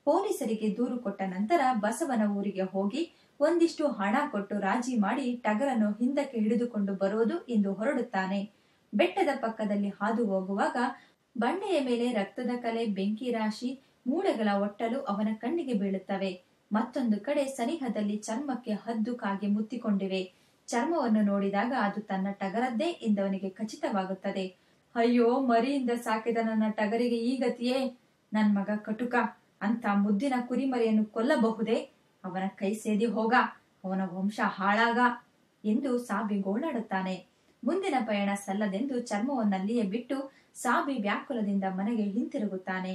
ಪೊಲೀಸರಿಗೆ ದೂರು ಕೊಟ್ಟ ನಂತರ ಬಸವನ ಊರಿಗೆ ಹೋಗಿ ಒಂದಿಷ್ಟು ಹಣ ಕೊಟ್ಟು ರಾಜಿ ಮಾಡಿ ಟಗರನ್ನು ಹಿಂದಕ್ಕೆ ಹಿಡಿದುಕೊಂಡು ಬರೋದು ಎಂದು ಹೊರಡುತ್ತಾನೆ. ಬೆಟ್ಟದ ಪಕ್ಕದಲ್ಲಿ ಹಾದು ಹೋಗುವಾಗ ಬಂಡೆಯ ಮೇಲೆ ರಕ್ತದ ಕಲೆ, ಬೆಂಕಿ ರಾಶಿ, ಮೂಳೆಗಳ ಒಟ್ಟಲು ಅವನ ಕಣ್ಣಿಗೆ ಬೀಳುತ್ತವೆ. ಮತ್ತೊಂದು ಕಡೆ ಸನಿಹದಲ್ಲಿ ಚರ್ಮಕ್ಕೆ ಹದ್ದು ಕಾಗೆ ಮುತ್ತಿಕೊಂಡಿವೆ. ಚರ್ಮವನ್ನು ನೋಡಿದಾಗ ಅದು ತನ್ನ ಟಗರದ್ದೇ ಎಂದವನಿಗೆ ಖಚಿತವಾಗುತ್ತದೆ. ಅಯ್ಯೋ, ಮರಿಯಿಂದ ಸಾಕಿದ ನನ್ನ ಟಗರಿಗೆ ಈ ಗತಿಯೇ? ನನ್ ಮಗ ಕಟುಕ, ಅಂತ ಮುದ್ದಿನ ಕುರಿಮರಿಯನ್ನು ಕೊಲ್ಲಬಹುದೇ? ಅವನ ಕೈ ಸೇದಿ ಹೋಗ, ಅವನ ವಂಶ ಹಾಳಾಗ ಎಂದು ಸಾಬಿ ಗೋಳಾಡುತ್ತಾನೆ. ಮುಂದಿನ ಪಯಣ ಸಲ್ಲದೆಂದು ಚರ್ಮವನ್ನಲ್ಲಿಯೇ ಬಿಟ್ಟು ಸಾಬಿ ವ್ಯಾಕುಲದಿಂದ ಮನೆಗೆ ಹಿಂತಿರುಗುತ್ತಾನೆ.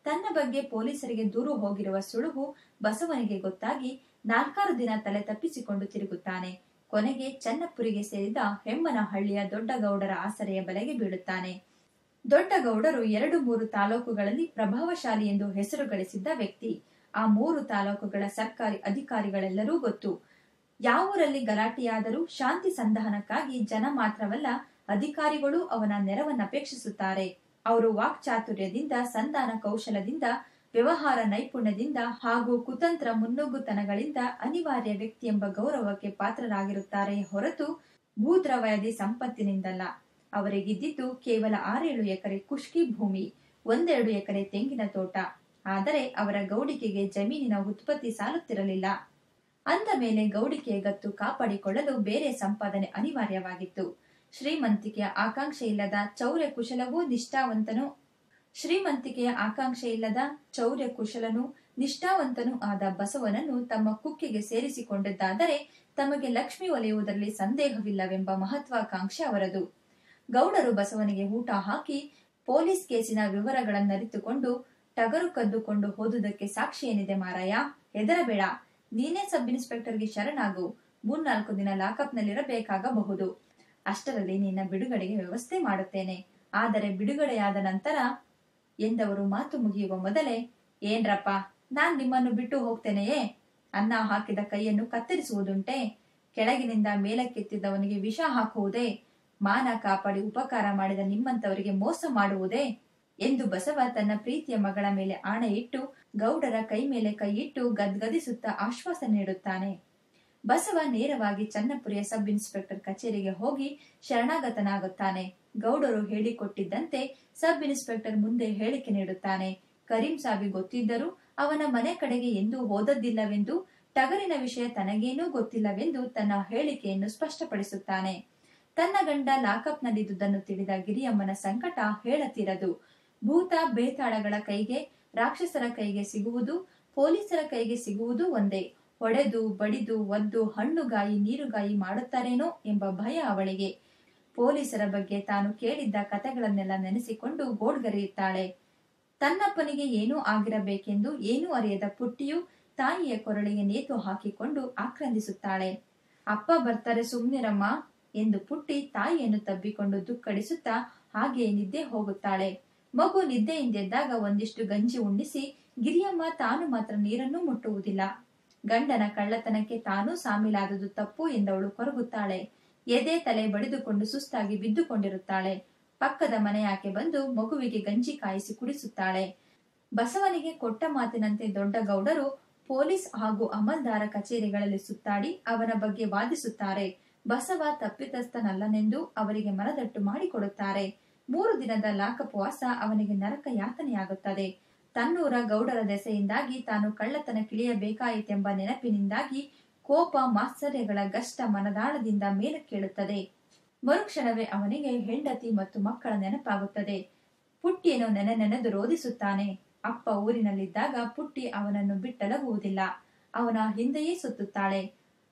ತನ್ನ ಬಗ್ಗೆ ಪೊಲೀಸರಿಗೆ ದೂರು ಹೋಗಿರುವ ಸುಳುಹು ಬಸವನಿಗೆ ಗೊತ್ತಾಗಿ 4 ದಿನ ತಲೆ ತಪ್ಪಿಸಿಕೊಂಡು ತಿರುಗುತ್ತಾನೆ. ಕೊನೆಗೆ ಚನ್ನಪುರಿಗೆ ಸೇರಿದ ಹೆಮ್ಮನಹಳ್ಳಿಯ ದೊಡ್ಡಗೌಡರ ಆಸರೆಯ ಬಲೆಗೆ ಬೀಳುತ್ತಾನೆ. ದೊಡ್ಡಗೌಡರು 2-3 ತಾಲೂಕುಗಳಲ್ಲಿ ಪ್ರಭಾವಶಾಲಿ ಎಂದು ಹೆಸರು ಗಳಿಸಿದ್ದ ವ್ಯಕ್ತಿ. ಆ 3 ತಾಲೂಕುಗಳ ಸರ್ಕಾರಿ ಅಧಿಕಾರಿಗಳೆಲ್ಲರೂ ಗೊತ್ತು. ಯಾವೂರಲ್ಲಿ ಗಲಾಟೆಯಾದರೂ ಶಾಂತಿ ಸಂಧಾನಕ್ಕಾಗಿ ಜನ ಮಾತ್ರವಲ್ಲ, ಅಧಿಕಾರಿಗಳು ಅವನ ನೆರವನ್ನಪೇಕ್ಷಿಸುತ್ತಾರೆ. ಅವರು ವಾಕ್ಚಾತುರ್ಯದಿಂದ, ಸಂಧಾನ ಕೌಶಲದಿಂದ, ವ್ಯವಹಾರ ನೈಪುಣ್ಯದಿಂದ ಹಾಗೂ ಕುತಂತ್ರ ಮುನ್ನುಗ್ಗುತನಗಳಿಂದ ಅನಿವಾರ್ಯ ವ್ಯಕ್ತಿ ಎಂಬ ಗೌರವಕ್ಕೆ ಪಾತ್ರರಾಗಿರುತ್ತಾರೆ ಹೊರತು ಭೂದ್ರವಯದಿ ಸಂಪತ್ತಿನಿಂದಲ್ಲ. ಅವರಿಗಿದ್ದಿದ್ದು ಕೇವಲ 6-7 ಎಕರೆ ಕುಷ್ಕಿ ಭೂಮಿ, 1-2 ಎಕರೆ ತೆಂಗಿನ ತೋಟ. ಆದರೆ ಅವರ ಗೌಡಿಕೆಗೆ ಜಮೀನಿನ ಉತ್ಪತ್ತಿ ಸಾಲುತ್ತಿರಲಿಲ್ಲ. ಅಂದ ಮೇಲೆ ಗೌಡಿಕೆಯ ಗತ್ತು ಕಾಪಾಡಿಕೊಳ್ಳಲು ಬೇರೆ ಸಂಪಾದನೆ ಅನಿವಾರ್ಯವಾಗಿತ್ತು. ಶ್ರೀಮಂತಿಕೆಯ ಆಕಾಂಕ್ಷೆ ಇಲ್ಲದ ಚೌರ್ಯ ಕುಶಲನೂ ನಿಷ್ಠಾವಂತನೂ ಆದ ಬಸವನನ್ನು ತಮ್ಮ ಕುಕ್ಕೆಗೆ ಸೇರಿಸಿಕೊಂಡಿದ್ದಾದರೆ ತಮಗೆ ಲಕ್ಷ್ಮಿ ಒಲೆಯುವುದರಲ್ಲಿ ಸಂದೇಹವಿಲ್ಲವೆಂಬ ಮಹತ್ವಾಕಾಂಕ್ಷೆ ಅವರದು. ಗೌಡರು ಬಸವನಿಗೆ ಊಟ ಹಾಕಿ ಪೊಲೀಸ್ ಕೇಸಿನ ವಿವರಗಳನ್ನರಿತುಕೊಂಡು ಟಗರು ಕದ್ದುಕೊಂಡು ಹೋದುದಕ್ಕೆ ಸಾಕ್ಷಿ ಏನಿದೆ ಮಾರಾಯ? ಹೆದರಬೇಡ, ನೀನೇ ಸಬ್ ಇನ್ಸ್ಪೆಕ್ಟರ್ಗೆ ಶರಣಾಗು. 3-4 ದಿನ ಲಾಕಪ್ನಲ್ಲಿರಬೇಕಾಗಬಹುದು. ಅಷ್ಟರಲ್ಲಿ ನಿನ್ನ ಬಿಡುಗಡೆಗೆ ವ್ಯವಸ್ಥೆ ಮಾಡುತ್ತೇನೆ. ಆದರೆ ಬಿಡುಗಡೆಯಾದ ನಂತರ ಎಂದವರು ಮಾತು ಮುಗಿಯುವ ಮೊದಲೇ, ಏನ್ರಪ್ಪ, ನಾನ್ ನಿಮ್ಮನ್ನು ಬಿಟ್ಟು ಹೋಗ್ತೇನೆಯೇ? ಅನ್ನ ಹಾಕಿದ ಕೈಯನ್ನು ಕತ್ತರಿಸುವುದುಂಟೆ? ಕೆಳಗಿನಿಂದ ಮೇಲಕ್ಕೆತ್ತಿದ್ದವನಿಗೆ ವಿಷ ಹಾಕುವುದೇ? ಮಾನ ಕಾಪಾಡಿ ಉಪಕಾರ ಮಾಡಿದ ನಿಮ್ಮಂತವರಿಗೆ ಮೋಸ ಮಾಡುವುದೇ? ಎಂದು ಬಸವ ತನ್ನ ಪ್ರೀತಿಯ ಮಗಳ ಮೇಲೆ ಆಣೆ ಇಟ್ಟು ಗೌಡರ ಕೈ ಮೇಲೆ ಕೈ ಇಟ್ಟು ಗದ್ಗದಿಸುತ್ತಾ ಆಶ್ವಾಸ ನೀಡುತ್ತಾನೆ. ಬಸವ ನೇರವಾಗಿ ಚನ್ನಪುರಿಯ ಸಬ್ ಇನ್ಸ್ಪೆಕ್ಟರ್ ಕಚೇರಿಗೆ ಹೋಗಿ ಶರಣಾಗತನಾಗುತ್ತಾನೆ. ಗೌಡರು ಹೇಳಿಕೊಟ್ಟಿದ್ದಂತೆ ಸಬ್ ಇನ್ಸ್ಪೆಕ್ಟರ್ ಮುಂದೆ ಹೇಳಿಕೆ ನೀಡುತ್ತಾನೆ. ಕರೀಂ ಸಾಬಿ ಗೊತ್ತಿದ್ದರೂ ಅವನ ಮನೆ ಕಡೆಗೆ ಎಂದೂ ಹೋದದ್ದಿಲ್ಲವೆಂದು, ಟಗರಿನ ವಿಷಯ ತನಗೇನೂ ಗೊತ್ತಿಲ್ಲವೆಂದು ತನ್ನ ಹೇಳಿಕೆಯನ್ನು ಸ್ಪಷ್ಟಪಡಿಸುತ್ತಾನೆ. ತನ್ನ ಗಂಡ ಲಾಕಪ್ನಲ್ಲಿದ್ದುದನ್ನು ತಿಳಿದ ಗಿರಿಯಮ್ಮನ ಸಂಕಟ ಹೇಳತೀರದು. ಭೂತ ಬೇತಾಳಗಳ ಕೈಗೆ, ರಾಕ್ಷಸರ ಕೈಗೆ ಸಿಗುವುದು, ಪೊಲೀಸರ ಕೈಗೆ ಸಿಗುವುದು ಒಂದೇ. ಹೊಡೆದು ಬಡಿದು ಒದ್ದು ಹಣ್ಣುಗಾಯಿ ನೀರುಗಾಯಿ ಮಾಡುತ್ತಾರೇನೋ ಎಂಬ ಭಯ ಅವಳಿಗೆ. ಪೊಲೀಸರ ಬಗ್ಗೆ ತಾನು ಕೇಳಿದ್ದ ಕಥೆಗಳನ್ನೆಲ್ಲ ನೆನೆಸಿಕೊಂಡು ಗೋಡ್ಗರೆಯುತ್ತಾಳೆ. ತನ್ನಪ್ಪನಿಗೆ ಏನೂ ಆಗಿರಬೇಕೆಂದು ಏನೂ ಅರಿಯದ ಪುಟ್ಟಿಯು ತಾಯಿಯ ಕೊರಳಿಗೆ ನೇತು ಹಾಕಿಕೊಂಡು ಆಕ್ರಂದಿಸುತ್ತಾಳೆ. ಅಪ್ಪ ಬರ್ತಾರೆ, ಸುಮ್ನಿರಮ್ಮ ಎಂದು ಪುಟ್ಟಿ ತಾಯಿಯನ್ನು ತಬ್ಬಿಕೊಂಡು ದುಃಖಡಿಸುತ್ತಾ ಹಾಗೆಯೇ ನಿದ್ದೆ ಹೋಗುತ್ತಾಳೆ. ಮಗು ನಿದ್ದೆಯಿಂದೆದ್ದಾಗ ಒಂದಿಷ್ಟು ಗಂಜಿ ಉಣ್ಣಿಸಿ ಗಿರಿಯಮ್ಮ ತಾನು ಮಾತ್ರ ನೀರನ್ನು ಮುಟ್ಟುವುದಿಲ್ಲ. ಗಂಡನ ಕಳ್ಳತನಕ್ಕೆ ತಾನೂ ಸಾಮಿಲಾದುದು ತಪ್ಪು ಎಂದವಳು ಕೊರಗುತ್ತಾಳೆ. ಎದೆ ತಲೆ ಬಡಿದುಕೊಂಡು ಸುಸ್ತಾಗಿ ಬಿದ್ದುಕೊಂಡಿರುತ್ತಾಳೆ. ಪಕ್ಕದ ಮನೆಯಾಕೆ ಬಂದು ಮಗುವಿಗೆ ಗಂಜಿ ಕಾಯಿಸಿ ಕುಡಿಸುತ್ತಾಳೆ. ಬಸವನಿಗೆ ಕೊಟ್ಟ ಮಾತಿನಂತೆ ದೊಡ್ಡ ಗೌಡರು ಪೊಲೀಸ್ ಹಾಗೂ ಅಮಲ್ದಾರ ಕಚೇರಿಗಳಲ್ಲಿ ಸುತ್ತಾಡಿ ಅವನ ಬಗ್ಗೆ ವಾದಿಸುತ್ತಾರೆ. ಬಸವ ತಪ್ಪಿತಸ್ಥನಲ್ಲನೆಂದು ಅವರಿಗೆ ಮನದಟ್ಟು ಮಾಡಿಕೊಡುತ್ತಾರೆ. 3 ದಿನದ ಲಾಕಪವಾಸ ಅವನಿಗೆ ನರಕ ಯಾತನೆಯಾಗುತ್ತದೆ. ತನ್ನೂರ ಗೌಡರ ದೆಸೆಯಿಂದಾಗಿ ತಾನು ಕಳ್ಳತನ ಕಿಳಿಯಬೇಕಾಯಿತೆಂಬ ನೆನಪಿನಿಂದಾಗಿ ಕೋಪ ಮಾತ್ಸರ್ಯಗಳ ಗಷ್ಟ ಮನದಾಳದಿಂದ ಮೇಲಕ್ಕೇಳುತ್ತದೆ. ಮರುಕ್ಷಣವೇ ಅವನಿಗೆ ಹೆಂಡತಿ ಮತ್ತು ಮಕ್ಕಳ ನೆನಪಾಗುತ್ತದೆ. ಪುಟ್ಟಿಯನ್ನು ನೆನೆದು ರೋಧಿಸುತ್ತಾನೆ. ಅಪ್ಪ ಊರಿನಲ್ಲಿದ್ದಾಗ ಪುಟ್ಟಿ ಅವನನ್ನು ಬಿಟ್ಟಲಗುವುದಿಲ್ಲ. ಅವನ ಹಿಂದೆಯೇ ಸುತ್ತುತ್ತಾಳೆ.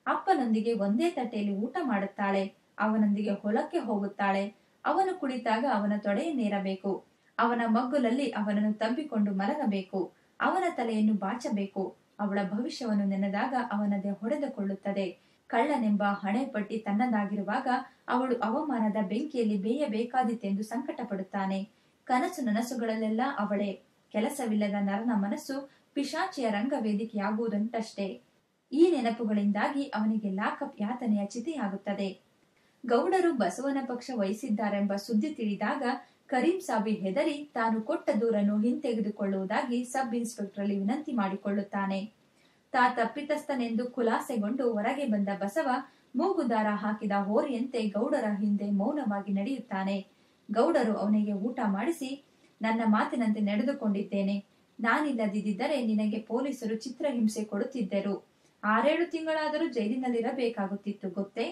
ಅಪ್ಪನೊಂದಿಗೆ ಒಂದೇ ತಟ್ಟೆಯಲ್ಲಿ ಊಟ ಮಾಡುತ್ತಾಳೆ. ಅವನೊಂದಿಗೆ ಹೊಲಕ್ಕೆ ಹೋಗುತ್ತಾಳೆ. ಅವನು ಕುಳಿತಾಗ ಅವನ ತೊಡೆಯನ್ನೇರಬೇಕು. ಅವನ ಮಗ್ಗುಲಲ್ಲಿ ಅವನನ್ನು ತಬ್ಬಿಕೊಂಡು ಮಲಗಬೇಕು. ಅವನ ತಲೆಯನ್ನು ಬಾಚಬೇಕು. ಅವಳ ಭವಿಷ್ಯವನ್ನು ನೆನೆದಾಗ ಅವನದೇ ಹೊಡೆದುಕೊಳ್ಳುತ್ತದೆ. ಕಳ್ಳನೆಂಬ ಹಣೆ ಪಟ್ಟಿ ತನ್ನದಾಗಿರುವಾಗ ಅವಳು ಅವಮಾನದ ಬೆಂಕಿಯಲ್ಲಿ ಬೇಯಬೇಕಾದೀತೆಂದು ಸಂಕಟ ಪಡುತ್ತಾನೆ. ಕನಸು ನನಸುಗಳಲ್ಲೆಲ್ಲ ಅವಳೇ. ಕೆಲಸವಿಲ್ಲದ ನರನ ಮನಸ್ಸು ಪಿಶಾಚಿಯ ರಂಗವೇದಿಕೆಯಾಗುವುದುಂಟಷ್ಟೇ. ಈ ನೆನಪುಗಳಿಂದಾಗಿ ಅವನಿಗೆ ಲಾಕಪ್ ಯಾತನೆಯ ಚಿತೆಯಾಗುತ್ತದೆ. ಗೌಡರು ಬಸವನ ಪಕ್ಷ ವಹಿಸಿದ್ದಾರೆಂಬ ಸುದ್ದಿ ತಿಳಿದಾಗ ಕರೀಂ ಸಾಬಿ ಹೆದರಿ ತಾನು ಕೊಟ್ಟ ದೂರನ್ನು ಹಿಂತೆಗೆದುಕೊಳ್ಳುವುದಾಗಿ ಸಬ್ ಇನ್ಸ್ಪೆಕ್ಟರ್ಲ್ಲಿ ವಿನಂತಿ ಮಾಡಿಕೊಳ್ಳುತ್ತಾನೆ. ತಾ ತಪ್ಪಿತಸ್ಥನೆಂದು ಖುಲಾಸೆಗೊಂಡು ಹೊರಗೆ ಬಂದ ಬಸವ ಮೂಗುದಾರ ಹಾಕಿದ ಹೋರಿಯಂತೆ ಗೌಡರ ಹಿಂದೆ ಮೌನವಾಗಿ ನಡೆಯುತ್ತಾನೆ. ಗೌಡರು ಅವನಿಗೆ ಊಟ ಮಾಡಿಸಿ, ನನ್ನ ಮಾತಿನಂತೆ ನಡೆದುಕೊಂಡಿದ್ದೇನೆ. ನಾನಿಲ್ಲದಿದ್ದರೆ ನಿನಗೆ ಪೊಲೀಸರು ಚಿತ್ರಹಿಂಸೆ ಕೊಡುತ್ತಿದ್ದರು. 6-7 ತಿಂಗಳಾದರೂ ಜೈಲಿನಲ್ಲಿರಬೇಕಾಗುತ್ತಿತ್ತು ಗೊತ್ತೇ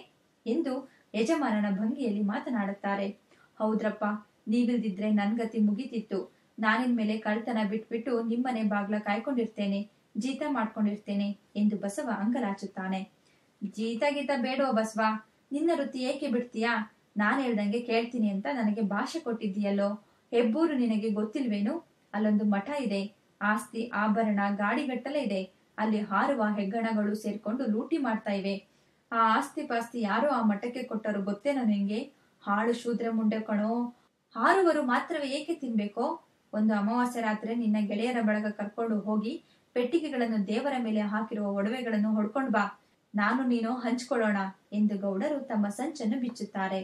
ಎಂದು ಯಜಮಾನನ ಭಂಗಿಯಲ್ಲಿ ಮಾತನಾಡುತ್ತಾರೆ. ಹೌದ್ರಪ್ಪ, ನೀವಿಲ್ದಿದ್ರೆ ನನ್ಗತಿ ಮುಗಿತಿತ್ತು. ನಾನಿನ್ಮೇಲೆ ಕಳ್ತನ ಬಿಟ್ಬಿಟ್ಟು ನಿಮ್ಮನೆ ಬಾಗ್ಲ ಕಾಯ್ಕೊಂಡಿರ್ತೇನೆ, ಜೀತ ಮಾಡ್ಕೊಂಡಿರ್ತೇನೆ ಎಂದು ಬಸವ ಅಂಗಲಾಚುತ್ತಾನೆ. ಜೀತ ಗೀತ ಬೇಡೋ ಬಸವ, ನಿನ್ನ ವೃತ್ತಿ ಏಕೆ ಬಿಡ್ತೀಯಾ? ನಾನ್ ಹೇಳ್ದಂಗೆ ಕೇಳ್ತೀನಿ ಅಂತ ನನಗೆ ಭಾಷೆ ಕೊಟ್ಟಿದ್ದೀಯಲ್ಲೋ. ಹೆಬ್ಬೂರು ನಿನಗೆ ಗೊತ್ತಿಲ್ವೇನು? ಅಲ್ಲೊಂದು ಮಠ ಇದೆ. ಆಸ್ತಿ ಆಭರಣ ಗಾಡಿಗಟ್ಟಲೆ ಇದೆ. ಅಲ್ಲಿ ಹಾರುವ ಹೆಗ್ಗಣಗಳು ಸೇರ್ಕೊಂಡು ಲೂಟಿ ಮಾಡ್ತಾ ಇವೆ. ಆ ಆಸ್ತಿ ಪಾಸ್ತಿ ಯಾರೋ ಆ ಮಠಕ್ಕೆ ಕೊಟ್ಟರು ಗೊತ್ತೇನೋ ನಿಂಗೆ? ಹಾಳು ಶೂದ್ರ ಮುಂಡೆ ಕಣೋ. ಹಾರುವರು ಮಾತ್ರವೇ ಏಕೆ ತಿನ್ಬೇಕೋ? ಒಂದು ಅಮಾವಾಸ್ಯೆ ರಾತ್ರಿ ನಿನ್ನ ಗೆಳೆಯರ ಬಳಗ ಕರ್ಕೊಂಡು ಹೋಗಿ ಪೆಟ್ಟಿಗೆಗಳನ್ನು ದೇವರ ಮೇಲೆ ಹಾಕಿರುವ ಒಡವೆಗಳನ್ನು ಹೊಡ್ಕೊಂಡ್ ಬಾ. ನಾನು ನೀನು ಹಂಚ್ಕೊಳ್ಳೋಣ ಎಂದು ಗೌಡರು ತಮ್ಮ ಸಂಚನ್ನು ಬಿಚ್ಚುತ್ತಾರೆ.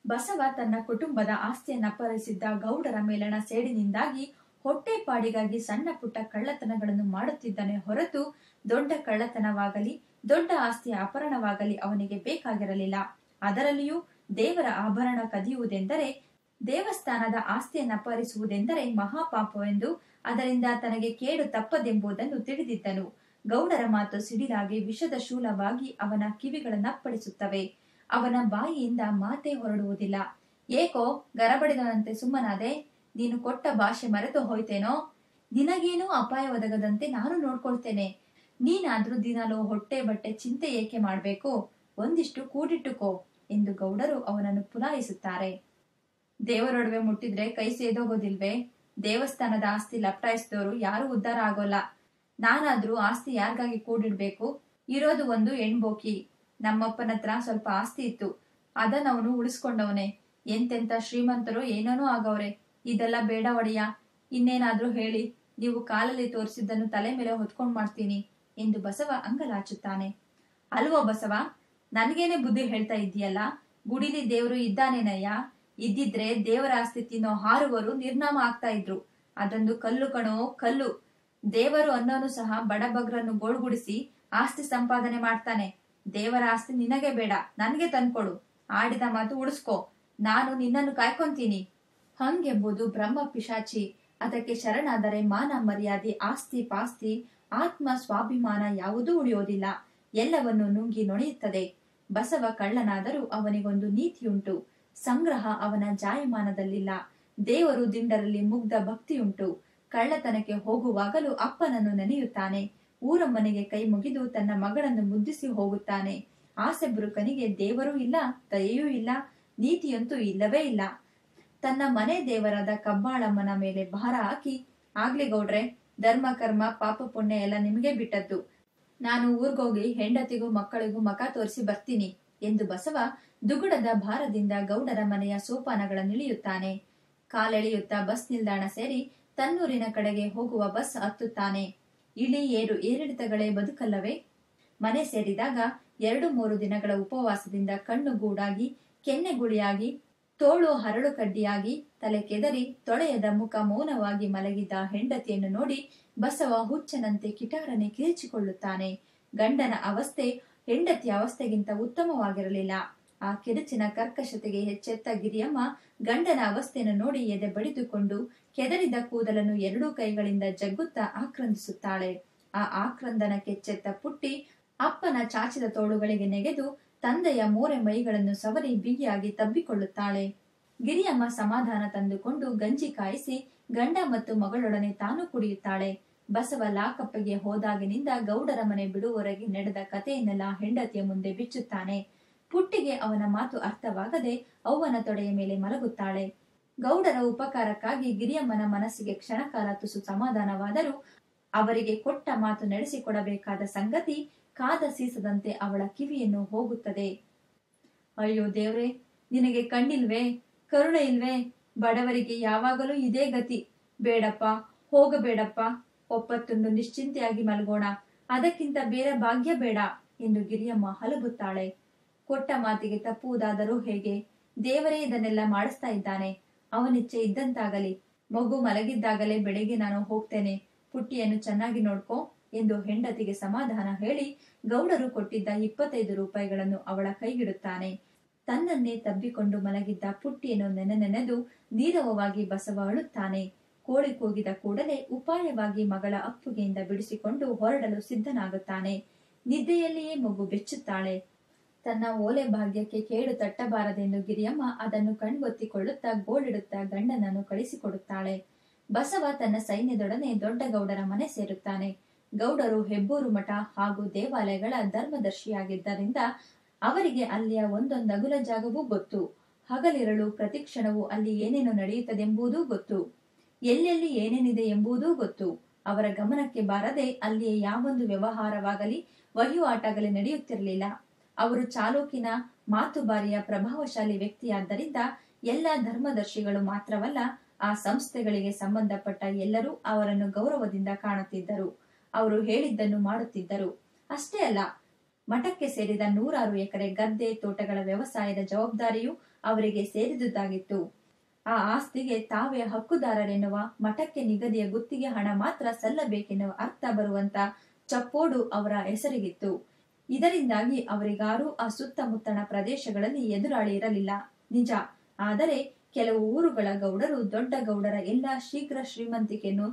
ಬಸವ ತನ್ನ ಕುಟುಂಬದ ಆಸ್ತಿಯನ್ನಪಹರಿಸಿದ್ದ ಗೌಡರ ಮೇಲಣ ಸೇಡಿನಿಂದಾಗಿ ಹೊಟ್ಟೆಪಾಡಿಗಾಗಿ ಸಣ್ಣ ಪುಟ್ಟ ಕಳ್ಳತನಗಳನ್ನು ಮಾಡುತ್ತಿದ್ದನೇ ಹೊರತು ದೊಡ್ಡ ಕಳ್ಳತನವಾಗಲಿ ದೊಡ್ಡ ಆಸ್ತಿಯ ಅಪಹರಣವಾಗಲಿ ಅವನಿಗೆ ಬೇಕಾಗಿರಲಿಲ್ಲ. ಅದರಲ್ಲಿಯೂ ದೇವರ ಆಭರಣ ಕದಿಯುವುದೆಂದರೆ, ದೇವಸ್ಥಾನದ ಆಸ್ತಿಯನ್ನು ಅಪಹರಿಸುವುದೆಂದರೆ ಮಹಾಪಾಪವೆಂದು, ಅದರಿಂದ ತನಗೆ ಕೇಡು ತಪ್ಪದೆಂಬುದನ್ನು ತಿಳಿದಿದ್ದನು. ಗೌಡರ ಮಾತು ಸಿಡಿಲಾಗಿ ವಿಷದ ಶೂಲವಾಗಿ ಅವನ ಕಿವಿಗಳನ್ನಪ್ಪಳಿಸುತ್ತವೆ. ಅವನ ಬಾಯಿಯಿಂದ ಮಾತೇ ಹೊರಡುವುದಿಲ್ಲ. ಏಕೋ ಗರಬಡಿದನಂತೆ ಸುಮ್ಮನಾದೆ? ನೀನು ಕೊಟ್ಟ ಭಾಷೆ ಮರೆತು ಹೋಯ್ತೇನೋ? ನಿನಗೇನೂ ಅಪಾಯ ಒದಗದಂತೆ ನಾನು ನೋಡ್ಕೊಳ್ತೇನೆ. ನೀನಾದ್ರೂ ದಿನಾಲೂ ಹೊಟ್ಟೆ ಬಟ್ಟೆ ಚಿಂತೆ ಏಕೆ ಮಾಡ್ಬೇಕು? ಒಂದಿಷ್ಟು ಕೂಡಿಟ್ಟುಕೋ ಎಂದು ಗೌಡರು ಅವನನ್ನು ಪುಲಾಯಿಸುತ್ತಾರೆ. ದೇವರೊಡವೆ ಮುಟ್ಟಿದ್ರೆ ಕೈ ಸೇದೋಗೋದಿಲ್ವೇ? ದೇವಸ್ಥಾನದ ಆಸ್ತಿ ಲಪ್ಟಾಯಿಸಿದವರು ಯಾರು ಉದ್ಧಾರ ಆಗೋಲ್ಲ. ನಾನಾದ್ರೂ ಆಸ್ತಿ ಯಾರಿಗಾಗಿ ಕೂಡಿಡ್ಬೇಕು? ಇರೋದು ಒಂದು ಹೆಣ್ಬೋಕಿ. ನಮ್ಮಪ್ಪನ ಹತ್ರ ಸ್ವಲ್ಪ ಆಸ್ತಿ ಇತ್ತು, ಅದನ್ನವನು ಉಳಿಸ್ಕೊಂಡವನೇ. ಎಂತೆಂತ ಶ್ರೀಮಂತರು ಏನೇನೋ ಆಗವ್ರೆ. ಇದೆಲ್ಲ ಬೇಡ ಒಡೆಯ. ಇನ್ನೇನಾದ್ರೂ ಹೇಳಿ, ನೀವು ಕಾಲಲ್ಲಿ ತೋರಿಸಿದ್ದನ್ನು ತಲೆ ಮೇಲೆ ಹೊತ್ಕೊಂಡ್ ಮಾಡ್ತೀನಿ ಎಂದು ಬಸವ ಅಂಗಲಾಚುತ್ತಾನೆ. ಅಲ್ವೋ ಬಸವ, ನನ್ಗೇನೆ ಬುದ್ಧಿ ಹೇಳ್ತಾ ಇದ್ದೀಯಲ್ಲ? ಗುಡಿಲಿ ದೇವರು ಇದ್ದಾನೇನಯ್ಯ? ಇದ್ದಿದ್ರೆ ದೇವರ ಆಸ್ತಿ ತಿನ್ನೋ ಹಾರುವರು ನಿರ್ನಾಮ ಆಗ್ತಾ ಇದ್ರು. ಅದೊಂದು ಕಲ್ಲು ಕಣೋ, ಕಲ್ಲು. ದೇವರು ಅನ್ನೋನು ಸಹ ಬಡಬಗ್ರನ್ನು ಗೋಳ್ಗುಡಿಸಿ ಆಸ್ತಿ ಸಂಪಾದನೆ ಮಾಡ್ತಾನೆ. ದೇವರ ಆಸ್ತಿ ನಿನಗೆ ಬೇಡ, ನನ್ಗೆ ತಂದ್ಕೊಡು. ಆಡಿದ ಮಾತು ಉಳಿಸ್ಕೊ. ನಾನು ನಿನ್ನನ್ನು ಕಾಯ್ಕೊಂತೀನಿ. ಹಂಗೆಂಬುದು ಬ್ರಹ್ಮ ಪಿಶಾಚಿ. ಅದಕ್ಕೆ ಶರಣಾದರೆ ಮಾನ ಮರ್ಯಾದೆ, ಆಸ್ತಿ ಪಾಸ್ತಿ, ಆತ್ಮ ಸ್ವಾಭಿಮಾನ ಯಾವುದೂ ಉಳಿಯೋದಿಲ್ಲ. ಎಲ್ಲವನ್ನು ನುಂಗಿ ನೊಣೆಯುತ್ತದೆ. ಬಸವ ಕಳ್ಳನಾದರೂ ಅವನಿಗೊಂದು ನೀತಿಯುಂಟು. ಸಂಗ್ರಹ ಅವನ ಜಾಯಮಾನದಲ್ಲಿಲ್ಲ. ದೇವರು ದಿಂಡರಲ್ಲಿ ಮುಗ್ಧ ಭಕ್ತಿಯುಂಟು. ಕಳ್ಳತನಕ್ಕೆ ಹೋಗುವಾಗಲೂ ಅಪ್ಪನನ್ನು ನೆನೆಯುತ್ತಾನೆ. ಊರಮ್ಮನಿಗೆ ಕೈ ಮುಗಿದು ತನ್ನ ಮಗಳನ್ನು ಮುದ್ದಿಸಿ ಹೋಗುತ್ತಾನೆ. ಆಸೆ ಬುರುಕನಿಗೆ ದೇವರೂ ಇಲ್ಲ, ದಯೆಯೂ ಇಲ್ಲ, ನೀತಿಯಂತೂ ಇಲ್ಲವೇ ಇಲ್ಲ. ತನ್ನ ಮನೆ ದೇವರಾದ ಕಬ್ಬಾಳಮ್ಮನ ಮೇಲೆ ಭಾರ ಹಾಕಿ, ಆಗ್ಲಿ ಗೌಡ್ರೆ, ಧರ್ಮ ಕರ್ಮ ಪಾಪ ಪುಣ್ಯ ಎಲ್ಲ ನಿಮಗೆ ಬಿಟ್ಟದ್ದು. ನಾನು ಊರ್ಗೋಗಿ ಹೆಂಡತಿಗೂ ಮಕ್ಕಳಿಗೂ ಮಕ ತೋರಿಸಿ ಬರ್ತೀನಿ ಎಂದು ಬಸವ ದುಗುಡದ ಭಾರದಿಂದ ಗೌಡರ ಮನೆಯ ಸೋಪಾನಗಳನ್ನಿಳಿಯುತ್ತಾನೆ. ಕಾಲೆಳೆಯುತ್ತಾ ಬಸ್ ನಿಲ್ದಾಣ ಸೇರಿ ತನ್ನೂರಿನ ಕಡೆಗೆ ಹೋಗುವ ಬಸ್ ಹತ್ತುತ್ತಾನೆ. ಇಳಿ ಏರು ಏರಿಳಿತಗಳೇ ಬದುಕಲ್ಲವೇ? ಮನೆ ಸೇರಿದಾಗ 2-3 ದಿನಗಳ ಉಪವಾಸದಿಂದ ಕಣ್ಣು ಗೂಡಾಗಿ, ಕೆನ್ನೆಗುಳಿಯಾಗಿ, ತೋಳು ಹರಳು ಕಡ್ಡಿಯಾಗಿ, ತಲೆ ಕೆದರಿ, ತೊಳೆಯದ ಮುಖ ಮೌನವಾಗಿ ಮಲಗಿದ್ದ ಹೆಂಡತಿಯನ್ನು ನೋಡಿ ಬಸವ ಹುಚ್ಚನಂತೆ ಕಿಟಾರನೆ ಕಿರಿಚಿಕೊಳ್ಳುತ್ತಾನೆ. ಗಂಡನ ಅವಸ್ಥೆ ಹೆಂಡತಿಯ ಅವಸ್ಥೆಗಿಂತ ಉತ್ತಮವಾಗಿರಲಿಲ್ಲ. ಆ ಕಿರುಚಿನ ಕರ್ಕಶತೆಗೆ ಹೆಚ್ಚೆತ್ತ ಗಿರಿಯಮ್ಮ ಗಂಡನ ಅವಸ್ಥೆಯನ್ನು ನೋಡಿ ಎದೆ ಬಡಿದುಕೊಂಡು ಕೆದರಿದ ಕೂದಲನ್ನು 2 ಕೈಗಳಿಂದ ಜಗ್ಗುತ್ತಾ ಆಕ್ರಂದಿಸುತ್ತಾಳೆ. ಆ ಆಕ್ರಂದನ ಕೆಚ್ಚೆತ್ತ ಪುಟ್ಟಿ ಅಪ್ಪನ ಚಾಚಿದ ತೋಳುಗಳಿಗೆ ನೆಗೆದು ತಂದೆಯ ಮೋರೆ ಮೈಗಳನ್ನು ಸವರಿ ಬಿಗಿಯಾಗಿ ತಬ್ಬಿಕೊಳ್ಳುತ್ತಾಳೆ. ಗಿರಿಯಮ್ಮ ಸಮಾಧಾನ ತಂದುಕೊಂಡು ಗಂಜಿ ಕಾಯಿಸಿ ಗಂಡ ಮತ್ತು ಮಗಳೊಡನೆ ತಾನು ಕುಡಿಯುತ್ತಾಳೆ. ಬಸವ ಲಾಕಪ್ಪಗೆ ಹೋದಾಗಿನಿಂದ ಗೌಡರ ಮನೆ ಬಿಡುವವರೆಗೆ ನಡೆದ ಕಥೆಯನ್ನೆಲ್ಲ ಹೆಂಡತಿಯ ಮುಂದೆ ಬಿಚ್ಚುತ್ತಾನೆ. ಪುಟ್ಟಿಗೆ ಅವನ ಮಾತು ಅರ್ಥವಾಗದೆ ಅವ್ವನ ತೊಡೆಯ ಮೇಲೆ ಮಲಗುತ್ತಾಳೆ. ಗೌಡರ ಉಪಕಾರಕ್ಕಾಗಿ ಗಿರಿಯಮ್ಮನ ಮನಸ್ಸಿಗೆ ಕ್ಷಣಕಾಲ ತುಸು ಸಮಾಧಾನವಾದರೂ ಅವರಿಗೆ ಕೊಟ್ಟ ಮಾತು ನಡೆಸಿಕೊಡಬೇಕಾದ ಸಂಗತಿ ಕಾದ ಸೀಸದಂತೆ ಅವಳ ಕಿವಿಯನ್ನು ಹೋಗುತ್ತದೆ. ಅಯ್ಯೋ ದೇವ್ರೆ, ನಿನಗೆ ಕಣ್ಣಿಲ್ವೇ? ಕರುಣೆ ಇಲ್ವೇ? ಬಡವರಿಗೆ ಯಾವಾಗಲೂ ಇದೇ ಗತಿ. ಬೇಡಪ್ಪ, ಹೋಗಬೇಡಪ್ಪ. ಒಪ್ಪತ್ತುಂಡು ನಿಶ್ಚಿಂತೆಯಾಗಿ ಮಲಗೋಣ. ಅದಕ್ಕಿಂತ ಬೇರೆ ಭಾಗ್ಯ ಬೇಡ ಎಂದು ಗಿರಿಯಮ್ಮ ಹಲಬುತ್ತಾಳೆ. ಕೊಟ್ಟ ಮಾತಿಗೆ ತಪ್ಪುವುದಾದರೂ ಹೇಗೆ? ದೇವರೇ ಇದನ್ನೆಲ್ಲ ಮಾಡಿಸ್ತಾ ಇದ್ದಾನೆ. ಅವನಿಚ್ಛೆ ಇದ್ದಂತಾಗಲಿ. ಮಗು ಮಲಗಿದ್ದಾಗಲೇ ಬೆಳಿಗ್ಗೆ ನಾನು ಹೋಗ್ತೇನೆ. ಪುಟ್ಟಿಯನ್ನು ಚೆನ್ನಾಗಿ ನೋಡ್ಕೋ ಎಂದು ಹೆಂಡತಿಗೆ ಸಮಾಧಾನ ಹೇಳಿ ಗೌಡರು ಕೊಟ್ಟಿದ್ದ 25 ರೂಪಾಯಿಗಳನ್ನು ಅವಳ ಕೈಗಿಡುತ್ತಾನೆ. ತನ್ನನ್ನೇ ತಬ್ಬಿಕೊಂಡು ಮಲಗಿದ್ದ ಪುಟ್ಟಿಯನ್ನು ನೆನೆದು ನೀರವವಾಗಿ ಬಸವ ಅಳುತ್ತಾನೆ. ಕೋಳಿ ಕೂಗಿದ ಕೂಡಲೇ ಉಪಾಯವಾಗಿ ಮಗಳ ಅಪ್ಪುಗೆಯಿಂದ ಬಿಡಿಸಿಕೊಂಡು ಹೊರಡಲು ಸಿದ್ಧನಾಗುತ್ತಾನೆ. ನಿದ್ದೆಯಲ್ಲಿಯೇ ಮಗು ಬೆಚ್ಚುತ್ತಾಳೆ. ತನ್ನ ಓಲೆ ಭಾಗ್ಯಕ್ಕೆ ಕೇಡು ತಟ್ಟಬಾರದೆಂದು ಗಿರಿಯಮ್ಮ ಅದನ್ನು ಕಣ್ಗೊತ್ತಿಕೊಳ್ಳುತ್ತಾ ಗೋಳಿಡುತ್ತಾ ಗಂಡನನ್ನು ಕಳಿಸಿಕೊಡುತ್ತಾಳೆ. ಬಸವ ತನ್ನ ಸೈನ್ಯದೊಡನೆ ದೊಡ್ಡ ಗೌಡರ ಮನೆ ಸೇರುತ್ತಾನೆ. ಗೌಡರು ಹೆಬ್ಬೂರು ಮಠ ಹಾಗೂ ದೇವಾಲಯಗಳ ಧರ್ಮದರ್ಶಿಯಾಗಿದ್ದರಿಂದ ಅವರಿಗೆ ಅಲ್ಲಿಯ ಒಂದೊಂದಗುಲ ಜಾಗವೂ ಗೊತ್ತು. ಹಗಲಿರಳು ಪ್ರತಿಕ್ಷಣವೂ ಅಲ್ಲಿ ಏನೇನು ನಡೆಯುತ್ತದೆಂಬುದೂ ಗೊತ್ತು. ಎಲ್ಲೆಲ್ಲಿ ಏನೇನಿದೆ ಎಂಬುದೂ ಗೊತ್ತು. ಅವರ ಗಮನಕ್ಕೆ ಬಾರದೆ ಅಲ್ಲಿಯ ಯಾವೊಂದು ವ್ಯವಹಾರವಾಗಲಿ ವಹಿವಾಟಾಗಲಿ ನಡೆಯುತ್ತಿರಲಿಲ್ಲ. ಅವರು ಚಾಲೂಕಿನ ಮಾತುಬಾರಿಯ ಪ್ರಭಾವಶಾಲಿ ವ್ಯಕ್ತಿಯಾದ್ದರಿಂದ ಎಲ್ಲ ಧರ್ಮದರ್ಶಿಗಳು ಮಾತ್ರವಲ್ಲ, ಆ ಸಂಸ್ಥೆಗಳಿಗೆ ಸಂಬಂಧಪಟ್ಟ ಎಲ್ಲರೂ ಅವರನ್ನು ಗೌರವದಿಂದ ಕಾಣುತ್ತಿದ್ದರು. ಅವರು ಹೇಳಿದ್ದನ್ನು ಮಾಡುತ್ತಿದ್ದರು. ಅಷ್ಟೇ ಅಲ್ಲ, ಮಠಕ್ಕೆ ಸೇರಿದ 100 ಎಕರೆ ಗದ್ದೆ ತೋಟಗಳ ವ್ಯವಸಾಯದ ಜವಾಬ್ದಾರಿಯೂ ಅವರಿಗೆ ಸೇರಿದುದಾಗಿತ್ತು. ಆ ಆಸ್ತಿಗೆ ತಾವೇ ಹಕ್ಕುದಾರರೆನ್ನುವ, ಮಠಕ್ಕೆ ನಿಗದಿಯ ಗುತ್ತಿಗೆ ಹಣ ಮಾತ್ರ ಸಲ್ಲಬೇಕೆನ್ನುವ ಅರ್ಥ ಬರುವಂತ ಚಪ್ಪೋಡು ಅವರ ಹೆಸರಿಗಿತ್ತು. ಇದರಿಂದಾಗಿ ಅವರಿಗಾರೂ ಆ ಸುತ್ತಮುತ್ತಣ ಪ್ರದೇಶಗಳಲ್ಲಿ ಎದುರಾಳಿ ಇರಲಿಲ್ಲ, ನಿಜ. ಆದರೆ ಕೆಲವು ಊರುಗಳ ಗೌಡರು ದೊಡ್ಡ ಗೌಡರ ಎಲ್ಲಾ ಶೀಘ್ರ ಶ್ರೀಮಂತಿಕೆಯನ್ನು,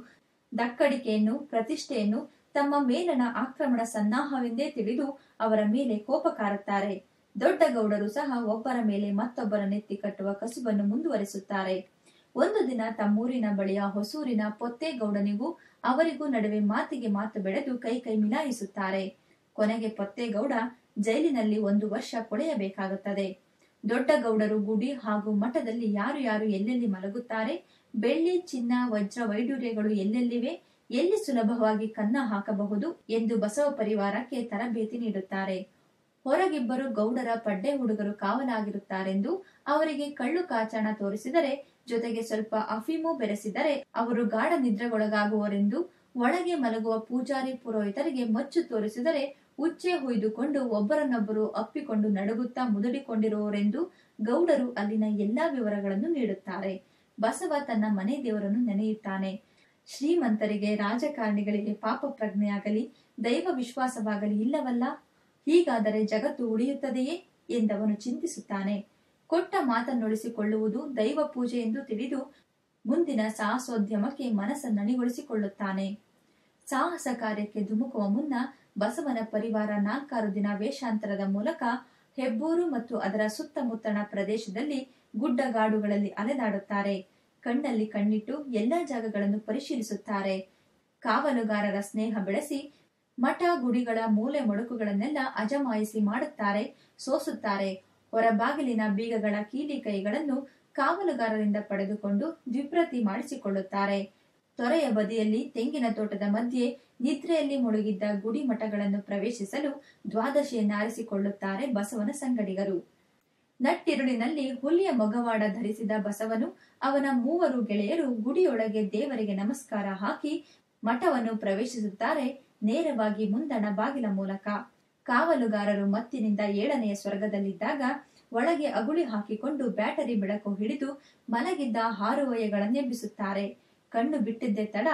ದಕ್ಕಡಿಕೆಯನ್ನು, ಪ್ರತಿಷ್ಠೆಯನ್ನು ತಮ್ಮ ಮೇಲನ ಆಕ್ರಮಣ ಸನ್ನಾಹವೆಂದೇ ತಿಳಿದು ಅವರ ಮೇಲೆ ಕೋಪ ಕಾರುತ್ತಾರೆ. ದೊಡ್ಡ ಗೌಡರು ಸಹ ಒಬ್ಬರ ಮೇಲೆ ಮತ್ತೊಬ್ಬರ ನೆತ್ತಿ ಕಟ್ಟುವ ಕಸುಬನ್ನು ಮುಂದುವರಿಸುತ್ತಾರೆ. ಒಂದು ದಿನ ತಮ್ಮೂರಿನ ಬಳಿಯ ಹೊಸೂರಿನ ಪೊತ್ತೇಗೌಡನಿಗೂ ಅವರಿಗೂ ನಡುವೆ ಮಾತಿಗೆ ಮಾತು ಬೆಳೆದು ಕೈ ಮಿಲಾಯಿಸುತ್ತಾರೆ. ಕೊನೆಗೆ ಪೊತ್ತೇಗೌಡ ಜೈಲಿನಲ್ಲಿ 1 ವರ್ಷ ಕೊಳೆಯಬೇಕಾಗುತ್ತದೆ. ದೊಡ್ಡ ಗೌಡರು ಗುಡಿ ಹಾಗೂ ಮಠದಲ್ಲಿ ಯಾರು ಯಾರು ಎಲ್ಲೆಲ್ಲಿ ಮಲಗುತ್ತಾರೆ, ಬೆಳ್ಳಿ ಚಿನ್ನ ವಜ್ರ ವೈಡೂರ್ಯಗಳು ಎಲ್ಲೆಲ್ಲಿವೆ, ಎಲ್ಲಿ ಸುಲಭವಾಗಿ ಕನ್ನ ಹಾಕಬಹುದು ಎಂದು ಬಸವ ಪರಿವಾರಕ್ಕೆ ತರಬೇತಿ ನೀಡುತ್ತಾರೆ. ಹೊರಗಿಬ್ಬರು ಗೌಡರ ಪಡ್ಡೆ ಹುಡುಗರು ಕಾವಲಾಗಿರುತ್ತಾರೆಂದು ಅವರಿಗೆ ಕಳ್ಳು ಕಾಚಾಣ ತೋರಿಸಿದರೆ, ಜೊತೆಗೆ ಸ್ವಲ್ಪ ಅಫೀಮು ಬೆರೆಸಿದರೆ ಅವರು ಗಾಢ ನಿದ್ರೆಗೊಳಗಾಗುವರೆಂದು, ಒಳಗೆ ಮಲಗುವ ಪೂಜಾರಿ ಪುರೋಹಿತರಿಗೆ ಮಚ್ಚು ತೋರಿಸಿದರೆ ಉಚ್ಚೆ ಹುಯ್ದುಕೊಂಡು ಒಬ್ಬರನ್ನೊಬ್ಬರು ಅಪ್ಪಿಕೊಂಡು ನಡುಗುತ್ತಾ ಮುದುಡಿಕೊಂಡಿರುವರೆಂದು ಗೌಡರು ಅಲ್ಲಿನ ಎಲ್ಲಾ ವಿವರಗಳನ್ನು ನೀಡುತ್ತಾರೆ. ಬಸವ ತನ್ನ ಮನೆ ದೇವರನ್ನು ನೆನೆಯುತ್ತಾನೆ. ಶ್ರೀಮಂತರಿಗೆ, ರಾಜಕಾರಣಿಗಳಿಗೆ ಪಾಪ ಪ್ರಜ್ಞೆಯಾಗಲಿ ದೈವ ವಿಶ್ವಾಸವಾಗಲಿ ಇಲ್ಲವಲ್ಲ, ಹೀಗಾದರೆ ಜಗತ್ತು ಉಳಿಯುತ್ತದೆಯೇ ಎಂದವನು ಚಿಂತಿಸುತ್ತಾನೆ. ಕೊಟ್ಟ ಮಾತನ್ನುಳಿಸಿಕೊಳ್ಳುವುದು ದೈವ ಪೂಜೆ ಎಂದು ತಿಳಿದು ಮುಂದಿನ ಸಾಹಸೋದ್ಯಮಕ್ಕೆ ಮನಸ್ಸನ್ನಣಿಗೊಳಿಸಿಕೊಳ್ಳುತ್ತಾನೆ. ಸಾಹಸ ಕಾರ್ಯಕ್ಕೆ ಧುಮುಕುವ ಮುನ್ನ ಬಸವನ ಪರಿವಾರ 4 ದಿನ ವೇಷಾಂತರದ ಮೂಲಕ ಹೆಬ್ಬೂರು ಮತ್ತು ಅದರ ಸುತ್ತಮುತ್ತಣ ಪ್ರದೇಶದಲ್ಲಿ ಗುಡ್ಡಗಾಡುಗಳಲ್ಲಿ ಅಲೆದಾಡುತ್ತಾರೆ. ಕಣ್ಣಲ್ಲಿ ಕಣ್ಣಿಟ್ಟು ಎಲ್ಲಾ ಜಾಗಗಳನ್ನು ಪರಿಶೀಲಿಸುತ್ತಾರೆ. ಕಾವಲುಗಾರರ ಸ್ನೇಹ ಬೆಳೆಸಿ ಮಠ ಗುಡಿಗಳ ಮೂಲೆ ಮೊಡಕುಗಳನ್ನೆಲ್ಲ ಅಜಮಾಯಿಸಿ ಮಾಡುತ್ತಾರೆ, ಸೋಸುತ್ತಾರೆ. ಹೊರಬಾಗಿಲಿನ ಬೀಗಗಳ ಕೀಲಿ ಕೈಗಳನ್ನು ಕಾವಲುಗಾರರಿಂದ ಪಡೆದುಕೊಂಡು ದ್ವಿಪ್ರತಿ ಮಾಡಿಸಿಕೊಳ್ಳುತ್ತಾರೆ. ತೊರೆಯ ಬದಿಯಲ್ಲಿ ತೆಂಗಿನ ತೋಟದ ಮಧ್ಯೆ ನಿದ್ರೆಯಲ್ಲಿ ಮುಳುಗಿದ್ದ ಗುಡಿ ಮಠಗಳನ್ನು ಪ್ರವೇಶಿಸಲು ದ್ವಾದಶಿಯನ್ನಾರಿಸಿಕೊಳ್ಳುತ್ತಾರೆ ಬಸವನ ಸಂಗಡಿಗರು. ನಟ್ಟಿರುಳಿನಲ್ಲಿ ಹುಲಿಯ ಮೊಗವಾಡ ಧರಿಸಿದ ಬಸವನು ಅವನ 3 ಗೆಳೆಯರು ಗುಡಿಯೊಳಗೆ ದೇವರಿಗೆ ನಮಸ್ಕಾರ ಹಾಕಿ ಮಠವನ್ನು ಪ್ರವೇಶಿಸುತ್ತಾರೆ, ನೇರವಾಗಿ ಮುಂದಣ ಬಾಗಿಲ ಮೂಲಕ. ಕಾವಲುಗಾರರು ಮತ್ತಿನಿಂದ 7ನೆಯ ಸ್ವರ್ಗದಲ್ಲಿದ್ದಾಗ ಒಳಗೆ ಅಗುಳಿ ಹಾಕಿಕೊಂಡು ಬ್ಯಾಟರಿ ಬೆಳಕು ಹಿಡಿದು ಮಲಗಿದ್ದ ಹಾರುವಯ್ಯಗಳನ್ನೆಬ್ಬಿಸುತ್ತಾರೆ. ಕಣ್ಣು ಬಿಟ್ಟಿದ್ದೆ ತಡ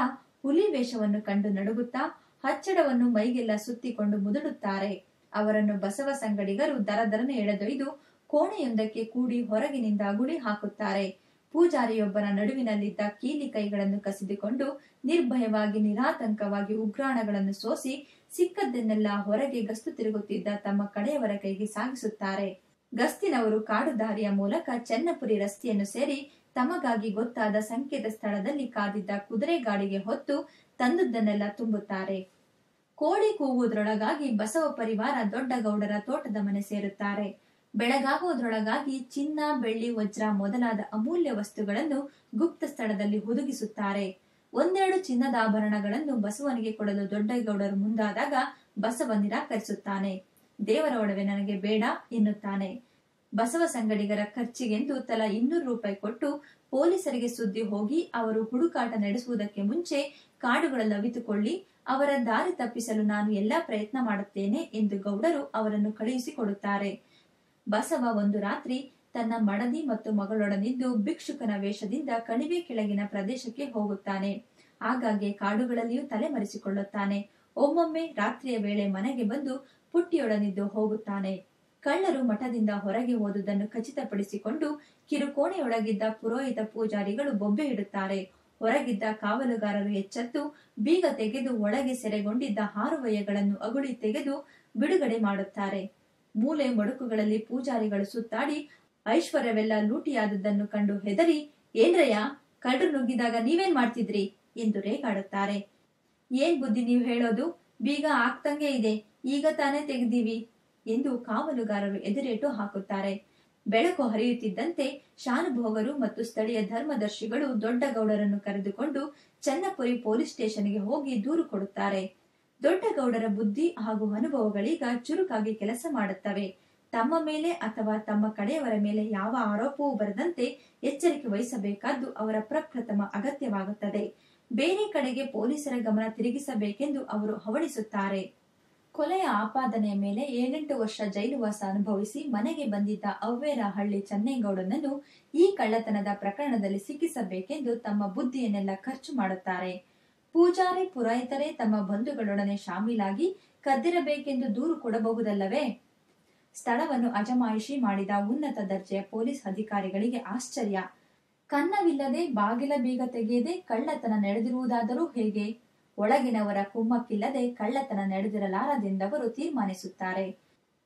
ಹುಲಿ ವೇಷವನ್ನು ಕಂಡು ನಡುಗುತ್ತಾ ಹಚ್ಚಡವನ್ನು ಮೈಗೆಲ್ಲ ಸುತ್ತಿಕೊಂಡು ಮುದುಡುತ್ತಾರೆ. ಅವರನ್ನು ಬಸವ ಸಂಗಡಿಗರು ದರದರನೆ ಎಳೆದೊಯ್ದು ಕೋಣೆಯೊಂದಕ್ಕೆ ಕೂಡಿ ಹೊರಗಿನಿಂದ ಅಗುಳಿ ಹಾಕುತ್ತಾರೆ. ಪೂಜಾರಿಯೊಬ್ಬನ ನಡುವಿನಲ್ಲಿದ್ದ ಕೀಲಿ ಕೈಗಳನ್ನು ಕಸಿದುಕೊಂಡು ನಿರ್ಭಯವಾಗಿ ನಿರಾತಂಕವಾಗಿ ಉಗ್ರಾಣಗಳನ್ನು ಸೋಸಿ ಸಿಕ್ಕದ್ದನ್ನೆಲ್ಲ ಹೊರಗೆ ಗಸ್ತು ತಿರುಗುತ್ತಿದ್ದ ತಮ್ಮ ಕಡೆಯವರ ಕೈಗೆ ಸಾಗಿಸುತ್ತಾರೆ. ಗಸ್ತಿನವರು ಕಾಡು ದಾರಿಯ ಮೂಲಕ ಚೆನ್ನಪುರಿ ರಸ್ತೆಯನ್ನು ಸೇರಿ ತಮಗಾಗಿ ಗೊತ್ತಾದ ಸಂಕೇತ ಸ್ಥಳದಲ್ಲಿ ಕಾದಿದ್ದ ಕುದುರೆ ಗಾಡಿಗೆ ಹೊತ್ತು ತಂದುದನ್ನೆಲ್ಲ ತುಂಬುತ್ತಾರೆ. ಕೋಳಿ ಕೂಗುವುದರೊಳಗಾಗಿ ಬಸವ ಪರಿವಾರ ದೊಡ್ಡ ಗೌಡರ ತೋಟದ ಮನೆ ಸೇರುತ್ತಾರೆ. ಬೆಳಗಾಗುವುದರೊಳಗಾಗಿ ಚಿನ್ನ, ಬೆಳ್ಳಿ, ವಜ್ರ ಮೊದಲಾದ ಅಮೂಲ್ಯ ವಸ್ತುಗಳನ್ನು ಗುಪ್ತ ಸ್ಥಳದಲ್ಲಿ ಹುದುಗಿಸುತ್ತಾರೆ. 1-2 ಚಿನ್ನದ ಆಭರಣಗಳನ್ನು ಬಸವನಿಗೆ ಕೊಡಲು ದೊಡ್ಡ ಗೌಡರು ಮುಂದಾದಾಗ ಬಸವ ನಿರಾಕರಿಸುತ್ತಾನೆ. ದೇವರ ಒಡವೆ ನನಗೆ ಬೇಡ ಎನ್ನುತ್ತಾನೆ. ಬಸವ ಸಂಗಡಿಗರ ಖರ್ಚಿಗೆಂದು ತಲಾ 200 ರೂಪಾಯಿ ಕೊಟ್ಟು ಪೊಲೀಸರಿಗೆ ಸುದ್ದಿ ಹೋಗಿ ಅವರು ಹುಡುಕಾಟ ನಡೆಸುವುದಕ್ಕೆ ಮುಂಚೆ ಕಾಡುಗಳಲ್ಲಿ ಅವಿತುಕೊಳ್ಳಿ, ಅವರ ದಾರಿ ತಪ್ಪಿಸಲು ನಾನು ಎಲ್ಲಾ ಪ್ರಯತ್ನ ಮಾಡುತ್ತೇನೆ ಎಂದು ಗೌಡರು ಅವರನ್ನು ಕಳುಹಿಸಿಕೊಡುತ್ತಾರೆ. ಬಸವ ಒಂದು ರಾತ್ರಿ ತನ್ನ ಮಡದಿ ಮತ್ತು ಮಗಳೊಡನಿದ್ದು ಭಿಕ್ಷುಕನ ವೇಷದಿಂದ ಕಣಿವೆ ಕೆಳಗಿನ ಪ್ರದೇಶಕ್ಕೆ ಹೋಗುತ್ತಾನೆ. ಆಗಾಗ್ಗೆ ಕಾಡುಗಳಲ್ಲಿಯೂ ತಲೆಮರೆಸಿಕೊಳ್ಳುತ್ತಾನೆ. ಒಮ್ಮೊಮ್ಮೆ ರಾತ್ರಿಯ ವೇಳೆ ಮನೆಗೆ ಬಂದು ಪುಟ್ಟಿಯೊಡನಿದ್ದು ಹೋಗುತ್ತಾನೆ. ಕಳ್ಳರು ಮಠದಿಂದ ಹೊರಗೆ ಹೋದುದನ್ನು ಖಚಿತಪಡಿಸಿಕೊಂಡು ಕಿರುಕೋಣೆಯೊಳಗಿದ್ದ ಪುರೋಹಿತ ಪೂಜಾರಿಗಳು ಬೊಬ್ಬೆ ಇಡುತ್ತಾರೆ. ಹೊರಗಿದ್ದ ಕಾವಲುಗಾರರು ಎಚ್ಚೆತ್ತು ಬೀಗ ತೆಗೆದು ಒಳಗೆ ಸೆರೆಗೊಂಡಿದ್ದ ಹಾರುವಯ್ಯಗಳನ್ನು ಅಗುಳಿ ತೆಗೆದು ಬಿಡುಗಡೆ ಮಾಡುತ್ತಾರೆ. ಮೂಲೆ ಮೊಡಕುಗಳಲ್ಲಿ ಪೂಜಾರಿಗಳು ಸುತ್ತಾಡಿ ಐಶ್ವರ್ಯವೆಲ್ಲ ಲೂಟಿಯಾದದ್ದನ್ನು ಕಂಡು ಹೆದರಿ, ಏನ್ರಯ್ಯ, ಕಳ್ಳರು ನುಗ್ಗಿದಾಗ ನೀವೇನ್ ಮಾಡ್ತಿದ್ರಿ ಎಂದು ರೇಗಾಡುತ್ತಾರೆ. ಏನ್ ಬುದ್ಧಿ ನೀವು ಹೇಳೋದು, ಬೀಗ ಆಗ್ತಂಗೆ ಇದೆ, ಈಗ ತಾನೇ ತೆಗೆದೀವಿ ಎಂದು ಕಾವಲುಗಾರರು ಎದುರೇಟು ಹಾಕುತ್ತಾರೆ. ಬೆಳಕು ಹರಿಯುತ್ತಿದ್ದಂತೆ ಶಾನುಭೋಗರು ಮತ್ತು ಸ್ಥಳೀಯ ಧರ್ಮದರ್ಶಿಗಳು ದೊಡ್ಡ ಗೌಡರನ್ನು ಕರೆದುಕೊಂಡು ಚನ್ನಪುರಿ ಪೊಲೀಸ್ ಸ್ಟೇಷನ್ಗೆ ಹೋಗಿ ದೂರು ಕೊಡುತ್ತಾರೆ. ದೊಡ್ಡ ಗೌಡರ ಬುದ್ಧಿ ಹಾಗೂ ಅನುಭವಗಳೀಗ ಚುರುಕಾಗಿ ಕೆಲಸ ಮಾಡುತ್ತವೆ. ತಮ್ಮ ಮೇಲೆ ಅಥವಾ ತಮ್ಮ ಕಡೆಯವರ ಮೇಲೆ ಯಾವ ಆರೋಪವೂ ಬರದಂತೆ ಎಚ್ಚರಿಕೆ ವಹಿಸಬೇಕಾದ್ದು ಅವರ ಪ್ರಪ್ರಥಮ ಅಗತ್ಯವಾಗುತ್ತದೆ. ಬೇರೆ ಕಡೆಗೆ ಪೊಲೀಸರ ಗಮನ ತಿರುಗಿಸಬೇಕೆಂದು ಅವರು ಹವಣಿಸುತ್ತಾರೆ. ಕೊಲೆಯ ಆಪಾದನೆಯ ಮೇಲೆ 7-8 ವರ್ಷ ಜೈಲುವಾಸ ಅನುಭವಿಸಿ ಮನೆಗೆ ಬಂದಿದ್ದ ಅವ್ವೇರಹಳ್ಳಿ ಚನ್ನೇಗೌಡನನ್ನು ಈ ಕಳ್ಳತನದ ಪ್ರಕರಣದಲ್ಲಿ ಸಿಕ್ಕಿಸಬೇಕೆಂದು ತಮ್ಮ ಬುದ್ಧಿಯನ್ನೆಲ್ಲ ಖರ್ಚು ಮಾಡುತ್ತಾರೆ. ಪೂಜಾರಿ ಪುರೋಹಿತರೇ ತಮ್ಮ ಬಂಧುಗಳೊಡನೆ ಶಾಮೀಲಾಗಿ ಕದ್ದಿರಬೇಕೆಂದು ದೂರು ಕೊಡಬಹುದಲ್ಲವೇ? ಸ್ಥಳವನ್ನು ಅಜಮಾಯಿಷಿ ಮಾಡಿದ ಉನ್ನತ ದರ್ಜೆಯ ಪೊಲೀಸ್ ಅಧಿಕಾರಿಗಳಿಗೆ ಆಶ್ಚರ್ಯ. ಕನ್ನವಿಲ್ಲದೆ ಬಾಗಿಲ ಬೀಗ ತೆಗೆಯದೆ ಕಳ್ಳತನ ನಡೆದಿರುವುದಾದರೂ ಹೇಗೆ? ಒಳಗಿನವರ ಕುಮ್ಮಕ್ಕಿಲ್ಲದೆ ಕಳ್ಳತನ ನಡೆದಿರಲಾರದೆಂದವರು ತೀರ್ಮಾನಿಸುತ್ತಾರೆ.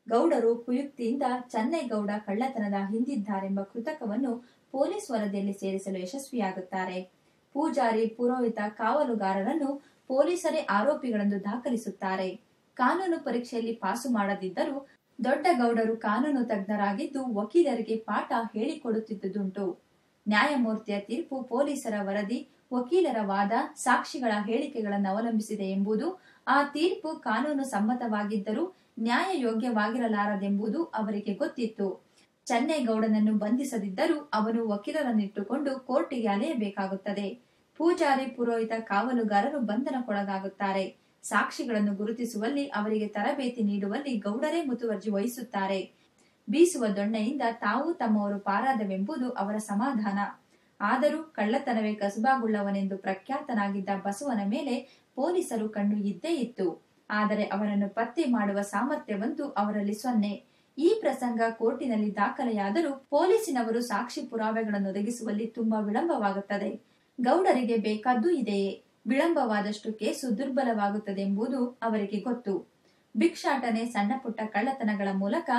ಗೌಡರು ಕುಯುಕ್ತಿಯಿಂದ ಚೆನ್ನೈಗೌಡ ಕಳ್ಳತನದ ಹಿಂದಿದ್ದಾರೆಂಬ ಕೃತಕವನ್ನು ಪೊಲೀಸ್ ವರದಿಯಲ್ಲಿ ಸೇರಿಸಲು ಯಶಸ್ವಿಯಾಗುತ್ತಾರೆ. ಪೂಜಾರಿ, ಪುರೋಹಿತ, ಕಾವಲುಗಾರರನ್ನು ಪೊಲೀಸರೇ ಆರೋಪಿಗಳೆಂದು ದಾಖಲಿಸುತ್ತಾರೆ. ಕಾನೂನು ಪರೀಕ್ಷೆಯಲ್ಲಿ ಪಾಸು ಮಾಡದಿದ್ದರೂ ದೊಡ್ಡ ಗೌಡರು ಕಾನೂನು ತಜ್ಞರಾಗಿದ್ದು ವಕೀಲರಿಗೆ ಪಾಠ ಹೇಳಿಕೊಡುತ್ತಿದ್ದುದುಂಟು. ನ್ಯಾಯಮೂರ್ತಿಯ ತೀರ್ಪು ಪೊಲೀಸರ ವರದಿ, ವಕೀಲರ ವಾದ, ಸಾಕ್ಷಿಗಳ ಹೇಳಿಕೆಗಳನ್ನು ಅವಲಂಬಿಸಿದೆ ಎಂಬುದು, ಆ ತೀರ್ಪು ಕಾನೂನು ಸಮ್ಮತವಾಗಿದ್ದರೂ ನ್ಯಾಯಯೋಗ್ಯವಾಗಿರಲಾರದೆಂಬುದು ಅವರಿಗೆ ಗೊತ್ತಿತ್ತು. ಚೆನ್ನೈಗೌಡನನ್ನು ಬಂಧಿಸದಿದ್ದರೂ ಅವನು ವಕೀಲರನ್ನಿಟ್ಟುಕೊಂಡು ಕೋರ್ಟಿಗೆ ಅಲೆಯಬೇಕಾಗುತ್ತದೆ. ಪೂಜಾರಿ, ಪುರೋಹಿತ, ಕಾವಲುಗಾರರು ಬಂಧನಕ್ಕೊಳಗಾಗುತ್ತಾರೆ. ಸಾಕ್ಷಿಗಳನ್ನು ಗುರುತಿಸುವಲ್ಲಿ, ಅವರಿಗೆ ತರಬೇತಿ ನೀಡುವಲ್ಲಿ ಗೌಡರೇ ಮುತುವರ್ಜಿ ವಹಿಸುತ್ತಾರೆ. ಬೀಸುವ ದೊಣ್ಣೆಯಿಂದ ತಾವು ತಮ್ಮವರು ಪಾರಾದವೆಂಬುದು ಅವರ ಸಮಾಧಾನ. ಆದರೂ ಕಳ್ಳತನವೇ ಕಸುಬಾಗುಳ್ಳವನೆಂದು ಪ್ರಖ್ಯಾತನಾಗಿದ್ದ ಬಸವನ ಮೇಲೆ ಪೊಲೀಸರು ಕಣ್ಣು ಇದ್ದೇ ಇತ್ತು. ಆದರೆ ಅವನನ್ನು ಪತ್ತೆ ಮಾಡುವ ಸಾಮರ್ಥ್ಯವಂತೂ ಅವರಲ್ಲಿ 0. ಈ ಪ್ರಸಂಗ ಕೋರ್ಟಿನಲ್ಲಿ ದಾಖಲೆಯಾದರೂ ಪೊಲೀಸಿನವರು ಸಾಕ್ಷಿ ಪುರಾವೆಗಳನ್ನು ಒದಗಿಸುವಲ್ಲಿ ತುಂಬಾ ವಿಳಂಬವಾಗುತ್ತದೆ. ಗೌಡರಿಗೆ ಬೇಕಾದ್ದೂ ಇದೆಯೇ? ವಿಳಂಬವಾದಷ್ಟು ಕೇಸು ದುರ್ಬಲವಾಗುತ್ತದೆಂಬುದು ಅವರಿಗೆ ಗೊತ್ತು. ಭಿಕ್ಷಾಟನೆ, ಸಣ್ಣ ಪುಟ್ಟ ಕಳ್ಳತನಗಳ ಮೂಲಕ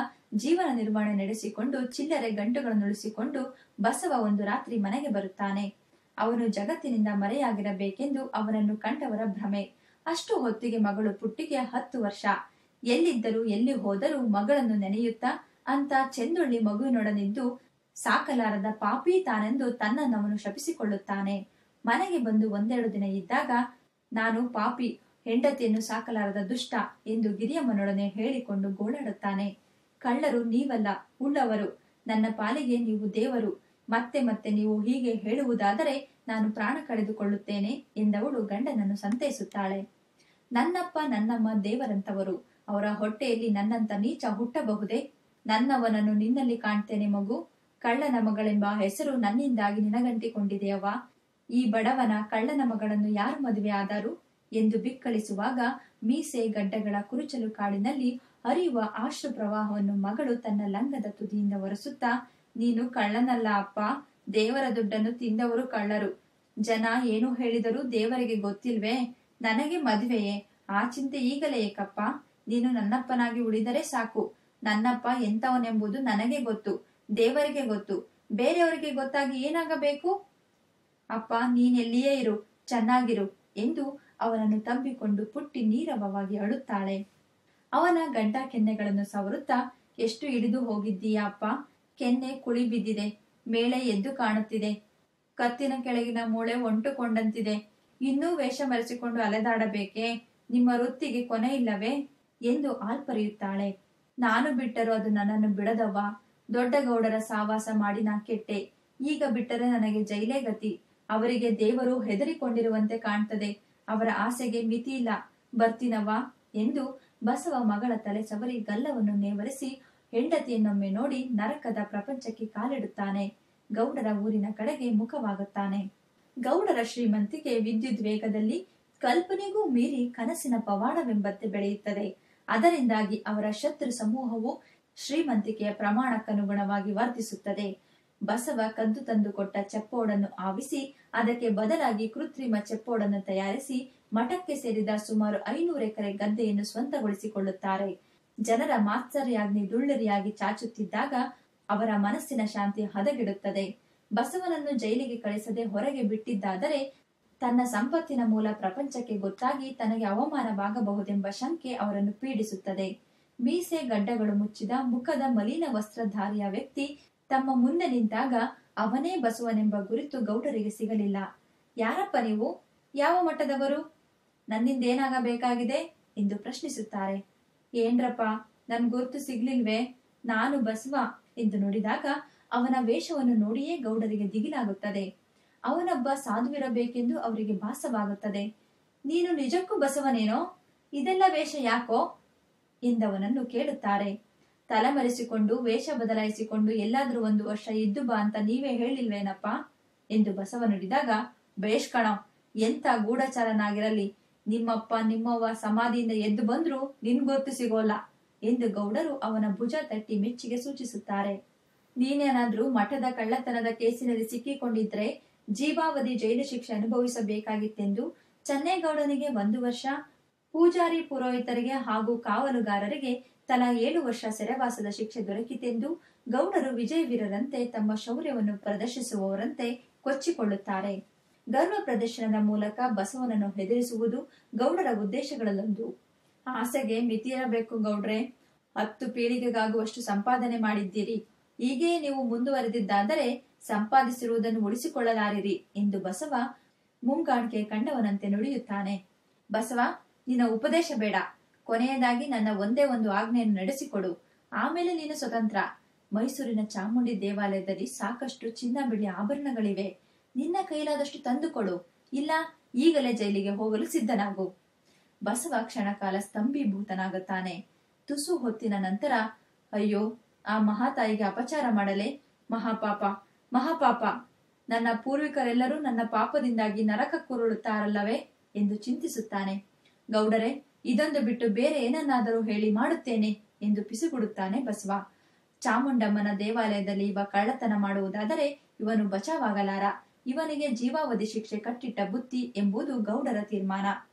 ಜೀವನ ನಿರ್ವಹಣೆ ನಡೆಸಿಕೊಂಡು ಚಿಲ್ಲರೆ ಗಂಟುಗಳನ್ನುಳಿಸಿಕೊಂಡು ಬಸವ ಒಂದು ರಾತ್ರಿ ಮನೆಗೆ ಬರುತ್ತಾನೆ. ಅವನು ಜಗತ್ತಿನಿಂದ ಮರೆಯಾಗಿರಬೇಕೆಂದು ಅವನನ್ನು ಕಂಡವರ ಭ್ರಮೆ. ಅಷ್ಟು ಹೊತ್ತಿಗೆ ಮಗಳು ಪುಟ್ಟಿಗೆ 10 ವರ್ಷ. ಎಲ್ಲಿದ್ದರೂ ಎಲ್ಲಿ ಹೋದರೂ ಮಗಳನ್ನು ನೆನೆಯುತ್ತಾ ಅಂತ ಚೆಂದುಳ್ಳಿ ಮಗುವಿನೊಡನಿದ್ದು ಸಾಕಲಾರದ ಪಾಪಿ ತಾನೆಂದು ತನ್ನನ್ನವನು ಶಪಿಸಿಕೊಳ್ಳುತ್ತಾನೆ. ಮನೆಗೆ ಬಂದು 1-2 ದಿನ ಇದ್ದಾಗ, ನಾನು ಪಾಪಿ, ಹೆಂಡತಿಯನ್ನು ಸಾಕಲಾರದ ದುಷ್ಟ ಎಂದು ಗಿರಿಯಮ್ಮನೊಡನೆ ಹೇಳಿಕೊಂಡು ಗೋಳಾಡುತ್ತಾನೆ. ಕಳ್ಳರು ನೀವಲ್ಲ, ಉಳ್ಳವರು. ನನ್ನ ಪಾಲಿಗೆ ನೀವು ದೇವರು. ಮತ್ತೆ ಮತ್ತೆ ನೀವು ಹೀಗೆ ಹೇಳುವುದಾದರೆ ನಾನು ಪ್ರಾಣ ಕಳೆದುಕೊಳ್ಳುತ್ತೇನೆ ಎಂದವಳು ಗಂಡನನ್ನು ಸಂತೈಸುತ್ತಾಳೆ. ನನ್ನಪ್ಪ ನನ್ನಮ್ಮ ದೇವರಂತವರು. ಅವರ ಹೊಟ್ಟೆಯಲ್ಲಿ ನನ್ನಂತ ನೀಚ ಹುಟ್ಟಬಹುದೇ? ನನ್ನವನನ್ನು ನಿನ್ನಲ್ಲಿ ಕಾಣ್ತೇನೆ ಮಗು. ಕಳ್ಳನ ಮಗಳೆಂಬ ಹೆಸರು ನನ್ನಿಂದಾಗಿ ನಿನಗಂಟಿಕೊಂಡಿದೆಯವ್ವ. ಈ ಬಡವನ ಕಳ್ಳನ ಮಗಳನ್ನು ಯಾರು ಮದುವೆ ಆದರು ಎಂದು ಬಿಕ್ಕಳಿಸುವಾಗ ಮೀಸೆ ಗಡ್ಡಗಳ ಕುರುಚಲು ಕಾಡಿನಲ್ಲಿ ಹರಿಯುವ ಆಶ್ರು ಪ್ರವಾಹವನ್ನು ಮಗಳು ತನ್ನ ಲಂಗದ ತುದಿಯಿಂದ ಒರೆಸುತ್ತಾ, ನೀನು ಕಳ್ಳನಲ್ಲ ಅಪ್ಪ, ದೇವರ ದುಡ್ಡನ್ನು ತಿಂದವರು ಕಳ್ಳರು. ಜನ ಏನು ಹೇಳಿದರೂ ದೇವರಿಗೆ ಗೊತ್ತಿಲ್ವೇ? ನನಗೆ ಮದುವೆಯೇ? ಆ ಚಿಂತೆ ಈಗಲೇ ಏಕಪ್ಪ. ನೀನು ನನ್ನಪ್ಪನಾಗಿ ಉಳಿದರೆ ಸಾಕು. ನನ್ನಪ್ಪ ಎಂತವನೆಂಬುದು ನನಗೆ ಗೊತ್ತು, ದೇವರಿಗೆ ಗೊತ್ತು. ಬೇರೆಯವರಿಗೆ ಗೊತ್ತಾಗಿ ಏನಾಗಬೇಕು? ಅಪ್ಪ, ನೀನೆಲ್ಲಿಯೇ ಇರು, ಚೆನ್ನಾಗಿರು ಎಂದು ಅವನನ್ನು ತಬ್ಬಿಕೊಂಡು ಪುಟ್ಟಿ ನೀರವವಾಗಿ ಅಳುತ್ತಾಳೆ. ಅವನ ಗಂಟ ಕೆನ್ನೆಗಳನ್ನು ಸವರುತ್ತಾ, ಎಷ್ಟು ಇಳಿದು ಹೋಗಿದ್ದೀಯಾ ಅಪ್ಪ? ಕೆನ್ನೆ ಕುಳಿ ಬಿದ್ದಿದೆ, ಮೇಳೆ ಎದ್ದು ಕಾಣುತ್ತಿದೆ, ಕತ್ತಿನ ಕೆಳಗಿನ ಮೂಳೆ ಒಂಟುಕೊಂಡಂತಿದೆ. ಇನ್ನೂ ವೇಷ ಮರೆಸಿಕೊಂಡು ಅಲೆದಾಡಬೇಕೇ? ನಿಮ್ಮ ವೃತ್ತಿಗೆ ಕೊನೆ ಇಲ್ಲವೇ ಎಂದು ಆಲ್ಪರಿಯುತ್ತಾಳೆ. ನಾನು ಬಿಟ್ಟರೂ ಅದು ನನ್ನನ್ನು ಬಿಡದವ್ವ. ದೊಡ್ಡ ಗೌಡರ ಸಾವಾಸ ಮಾಡಿ ನಾ ಕೆಟ್ಟೆ. ಈಗ ಬಿಟ್ಟರೆ ನನಗೆ ಜೈಲೇ ಗತಿ. ಅವರಿಗೆ ದೇವರು ಹೆದರಿಕೊಂಡಿರುವಂತೆ ಕಾಣ್ತದೆ. ಅವರ ಆಸೆಗೆ ಮಿತಿ ಇಲ್ಲ. ಬರ್ತೀನವ್ವ ಎಂದು ಬಸವ ಮಗಳ ತಲೆ ಸವರಿ ಗಲ್ಲವನ್ನು ನೇವರಿಸಿ ಹೆಂಡತಿಯನ್ನೊಮ್ಮೆ ನೋಡಿ ನರಕದ ಪ್ರಪಂಚಕ್ಕೆ ಕಾಲಿಡುತ್ತಾನೆ. ಗೌಡರ ಊರಿನ ಕಡೆಗೆ ಮುಖವಾಗುತ್ತಾನೆ. ಗೌಡರ ಶ್ರೀಮಂತಿಕೆ ವಿದ್ಯುತ್ ವೇಗದಲ್ಲಿ ಕಲ್ಪನೆಗೂ ಮೀರಿ ಕನಸಿನ ಪವಾಡವೆಂಬಂತೆ ಬೆಳೆಯುತ್ತದೆ. ಅದರಿಂದಾಗಿ ಅವರ ಶತ್ರು ಸಮೂಹವು ಶ್ರೀಮಂತಿಕೆಯ ಪ್ರಮಾಣಕ್ಕನುಗುಣವಾಗಿ ವರ್ತಿಸುತ್ತದೆ. ಬಸವ ಕದ್ದು ತಂದು ಕೊಟ್ಟ ಚೆಪ್ಪೋಡನ್ನು ಆವಿಸಿ ಅದಕ್ಕೆ ಬದಲಾಗಿ ಕೃತ್ರಿಮ ಚೆಪ್ಪೋಡನ್ನು ತಯಾರಿಸಿ ಮಠಕ್ಕೆ ಸೇರಿದ ಸುಮಾರು 500 ಎಕರೆ ಗದ್ದೆಯನ್ನು ಸ್ವಂತಗೊಳಿಸಿಕೊಳ್ಳುತ್ತಾರೆ. ಜನರ ಮಾತ್ಸರ್ಯಾಗ್ನಿ ದುಳ್ಳೆರಿಯಾಗಿ ಚಾಚುತ್ತಿದ್ದಾಗ ಅವರ ಮನಸ್ಸಿನ ಶಾಂತಿ ಹದಗೆಡುತ್ತದೆ. ಬಸವನನ್ನು ಜೈಲಿಗೆ ಕಳಿಸದೆ ಹೊರಗೆ ಬಿಟ್ಟಿದ್ದಾದರೆ ತನ್ನ ಸಂಪತ್ತಿನ ಮೂಲ ಪ್ರಪಂಚಕ್ಕೆ ಗೊತ್ತಾಗಿ ತನಗೆ ಅವಮಾನವಾಗಬಹುದೆಂಬ ಶಂಕೆ ಅವರನ್ನು ಪೀಡಿಸುತ್ತದೆ. ಮೀಸೆ ಗಡ್ಡಗಳು ಮುಚ್ಚಿದ ಮುಖದ ಮಲಿನ ವಸ್ತ್ರಧಾರಿಯ ವ್ಯಕ್ತಿ ತಮ್ಮ ಮುಂದೆ ನಿಂತಾಗ ಅವನೇ ಬಸವನೆಂಬ ಗುರುತು ಗೌಡರಿಗೆ ಸಿಗಲಿಲ್ಲ. ಯಾರಪ್ಪ ನೀವು? ಯಾವ ಮಠದವರು? ನನ್ನಿಂದೇನಾಗಬೇಕಾಗಿದೆ ಎಂದು ಪ್ರಶ್ನಿಸುತ್ತಾರೆ. ಏನ್ರಪ್ಪ, ನನ್ ಗುರುತು ಸಿಗ್ಲಿಲ್ವೇ? ನಾನು ಬಸವ ಎಂದು ನುಡಿದಾಗ ಅವನ ವೇಷವನ್ನು ನೋಡಿಯೇ ಗೌಡರಿಗೆ ದಿಗಿಲಾಗುತ್ತದೆ. ಅವನೊಬ್ಬ ಸಾಧುವಿರಬೇಕೆಂದು ಅವರಿಗೆ ಭಾಸವಾಗುತ್ತದೆ. ನೀನು ನಿಜಕ್ಕೂ ಬಸವನೇನೋ? ಇದೆಲ್ಲ ವೇಷ ಯಾಕೋ ಎಂದವನನ್ನು ಕೇಳುತ್ತಾರೆ. ತಲೆಮರೆಸಿಕೊಂಡು ವೇಷ ಬದಲಾಯಿಸಿಕೊಂಡು ಎಲ್ಲಾದ್ರೂ 1 ವರ್ಷ ಇದ್ದು ಬಾ ಅಂತ ನೀವೇ ಹೇಳಿಲ್ವೇನಪ್ಪ ಎಂದು ಬಸವ ನುಡಿದಾಗ, ಬೇಷ್ ಕಣೋ, ಎಂಥ ಗೂಢಚಾರನಾಗಿರಲಿ ನಿಮ್ಮಪ್ಪ ನಿಮ್ಮವ್ವ ಸಮಾಧಿಯಿಂದ ಎದ್ದು ಬಂದ್ರು ನಿನ್ ಗೊತ್ತು ಸಿಗೋಲ್ಲ ಎಂದು ಗೌಡರು ಅವನ ಭುಜ ತಟ್ಟಿ ಮೆಚ್ಚುಗೆ ಸೂಚಿಸುತ್ತಾರೆ. ನೀನೇನಾದ್ರೂ ಮಠದ ಕಳ್ಳತನದ ಕೇಸಿನಲ್ಲಿ ಸಿಕ್ಕಿಕೊಂಡಿದ್ರೆ ಜೀವಾವಧಿ ಜೈಲು ಶಿಕ್ಷೆ ಅನುಭವಿಸಬೇಕಾಗಿತ್ತೆಂದು ಚನ್ನೇಗೌಡನಿಗೆ 1 ವರ್ಷ, ಪೂಜಾರಿ ಪುರೋಹಿತರಿಗೆ ಹಾಗೂ ಕಾವಲುಗಾರರಿಗೆ ತಲಾ 7 ವರ್ಷ ಸೆರೆವಾಸದ ಶಿಕ್ಷೆ ದೊರಕಿತೆಂದು ಗೌಡರು ವಿಜಯವೀರರಂತೆ ತಮ್ಮ ಶೌರ್ಯವನ್ನು ಪ್ರದರ್ಶಿಸುವವರಂತೆ ಕೊಚ್ಚಿಕೊಳ್ಳುತ್ತಾರೆ. ಗರ್ವ ಪ್ರದರ್ಶನದ ಮೂಲಕ ಬಸವನನ್ನು ಹೆದರಿಸುವುದು ಗೌಡರ ಉದ್ದೇಶಗಳಲ್ಲೊಂದು. ಆಸೆಗೆ ಮಿತಿಯಿರಬೇಕು ಗೌಡ್ರೆ. 10 ಪೀಳಿಗೆಗಾಗುವಷ್ಟು ಸಂಪಾದನೆ ಮಾಡಿದ್ದೀರಿ. ಹೀಗೆ ನೀವು ಮುಂದುವರೆದಿದ್ದಾದರೆ ಸಂಪಾದಿಸಿರುವುದನ್ನು ಉಳಿಸಿಕೊಳ್ಳಲಾರಿರಿ ಎಂದು ಬಸವ ಮುಂಗಾಣಿಕೆ ಕಂಡವನಂತೆ ನುಡಿಯುತ್ತಾನೆ. ಬಸವ, ನಿನ್ನ ಉಪದೇಶ ಬೇಡ. ಕೊನೆಯದಾಗಿ ನನ್ನ ಒಂದೇ ಒಂದು ಆಜ್ಞೆಯನ್ನು ನಡೆಸಿಕೊಡು. ಆಮೇಲೆ ನೀನು ಸ್ವತಂತ್ರ. ಮೈಸೂರಿನ ಚಾಮುಂಡಿ ದೇವಾಲಯದಲ್ಲಿ ಸಾಕಷ್ಟು ಚಿನ್ನ ಬೆಳ್ಳಿ ಆಭರಣಗಳಿವೆ. ನಿನ್ನ ಕೈಲಾದಷ್ಟು ತಂದುಕೊಡು. ಇಲ್ಲ ಈಗಲೇ ಜೈಲಿಗೆ ಹೋಗಲು ಸಿದ್ಧನಾಗು. ಬಸವ ಕ್ಷಣಕಾಲ ಸ್ತಂಭೀಭೂತನಾಗುತ್ತಾನೆ. ತುಸು ಹೊತ್ತಿನ ನಂತರ, ಅಯ್ಯೋ, ಆ ಮಹಾತಾಯಿಗೆ ಅಪಚಾರ ಮಾಡಲೇ. ಮಹಾಪಾಪ, ಮಹಾಪಾಪ. ನನ್ನ ಪೂರ್ವಿಕರೆಲ್ಲರೂ ನನ್ನ ಪಾಪದಿಂದಾಗಿ ನರಕಕ್ಕುರುಳುತ್ತಾರಲ್ಲವೇ ಎಂದು ಚಿಂತಿಸುತ್ತಾನೆ. ಗೌಡರೇ, ಇದೊಂದು ಬಿಟ್ಟು ಬೇರೆ ಏನನ್ನಾದರೂ ಹೇಳಿ ಮಾಡುತ್ತೇನೆ ಎಂದು ಪಿಸುಗುಡುತ್ತಾನೆ ಬಸವ. ಚಾಮುಂಡಮ್ಮನ ದೇವಾಲಯದಲ್ಲಿ ಇವ ಕಳ್ಳತನ ಮಾಡುವುದಾದರೆ ಇವನು ಬಚಾವಾಗಲಾರ. ಇವನಿಗೆ ಜೀವಾವಧಿ ಶಿಕ್ಷೆ ಕಟ್ಟಿಟ್ಟ ಬುತ್ತಿ ಎಂಬುದು ಗೌಡರ ತೀರ್ಮಾನ.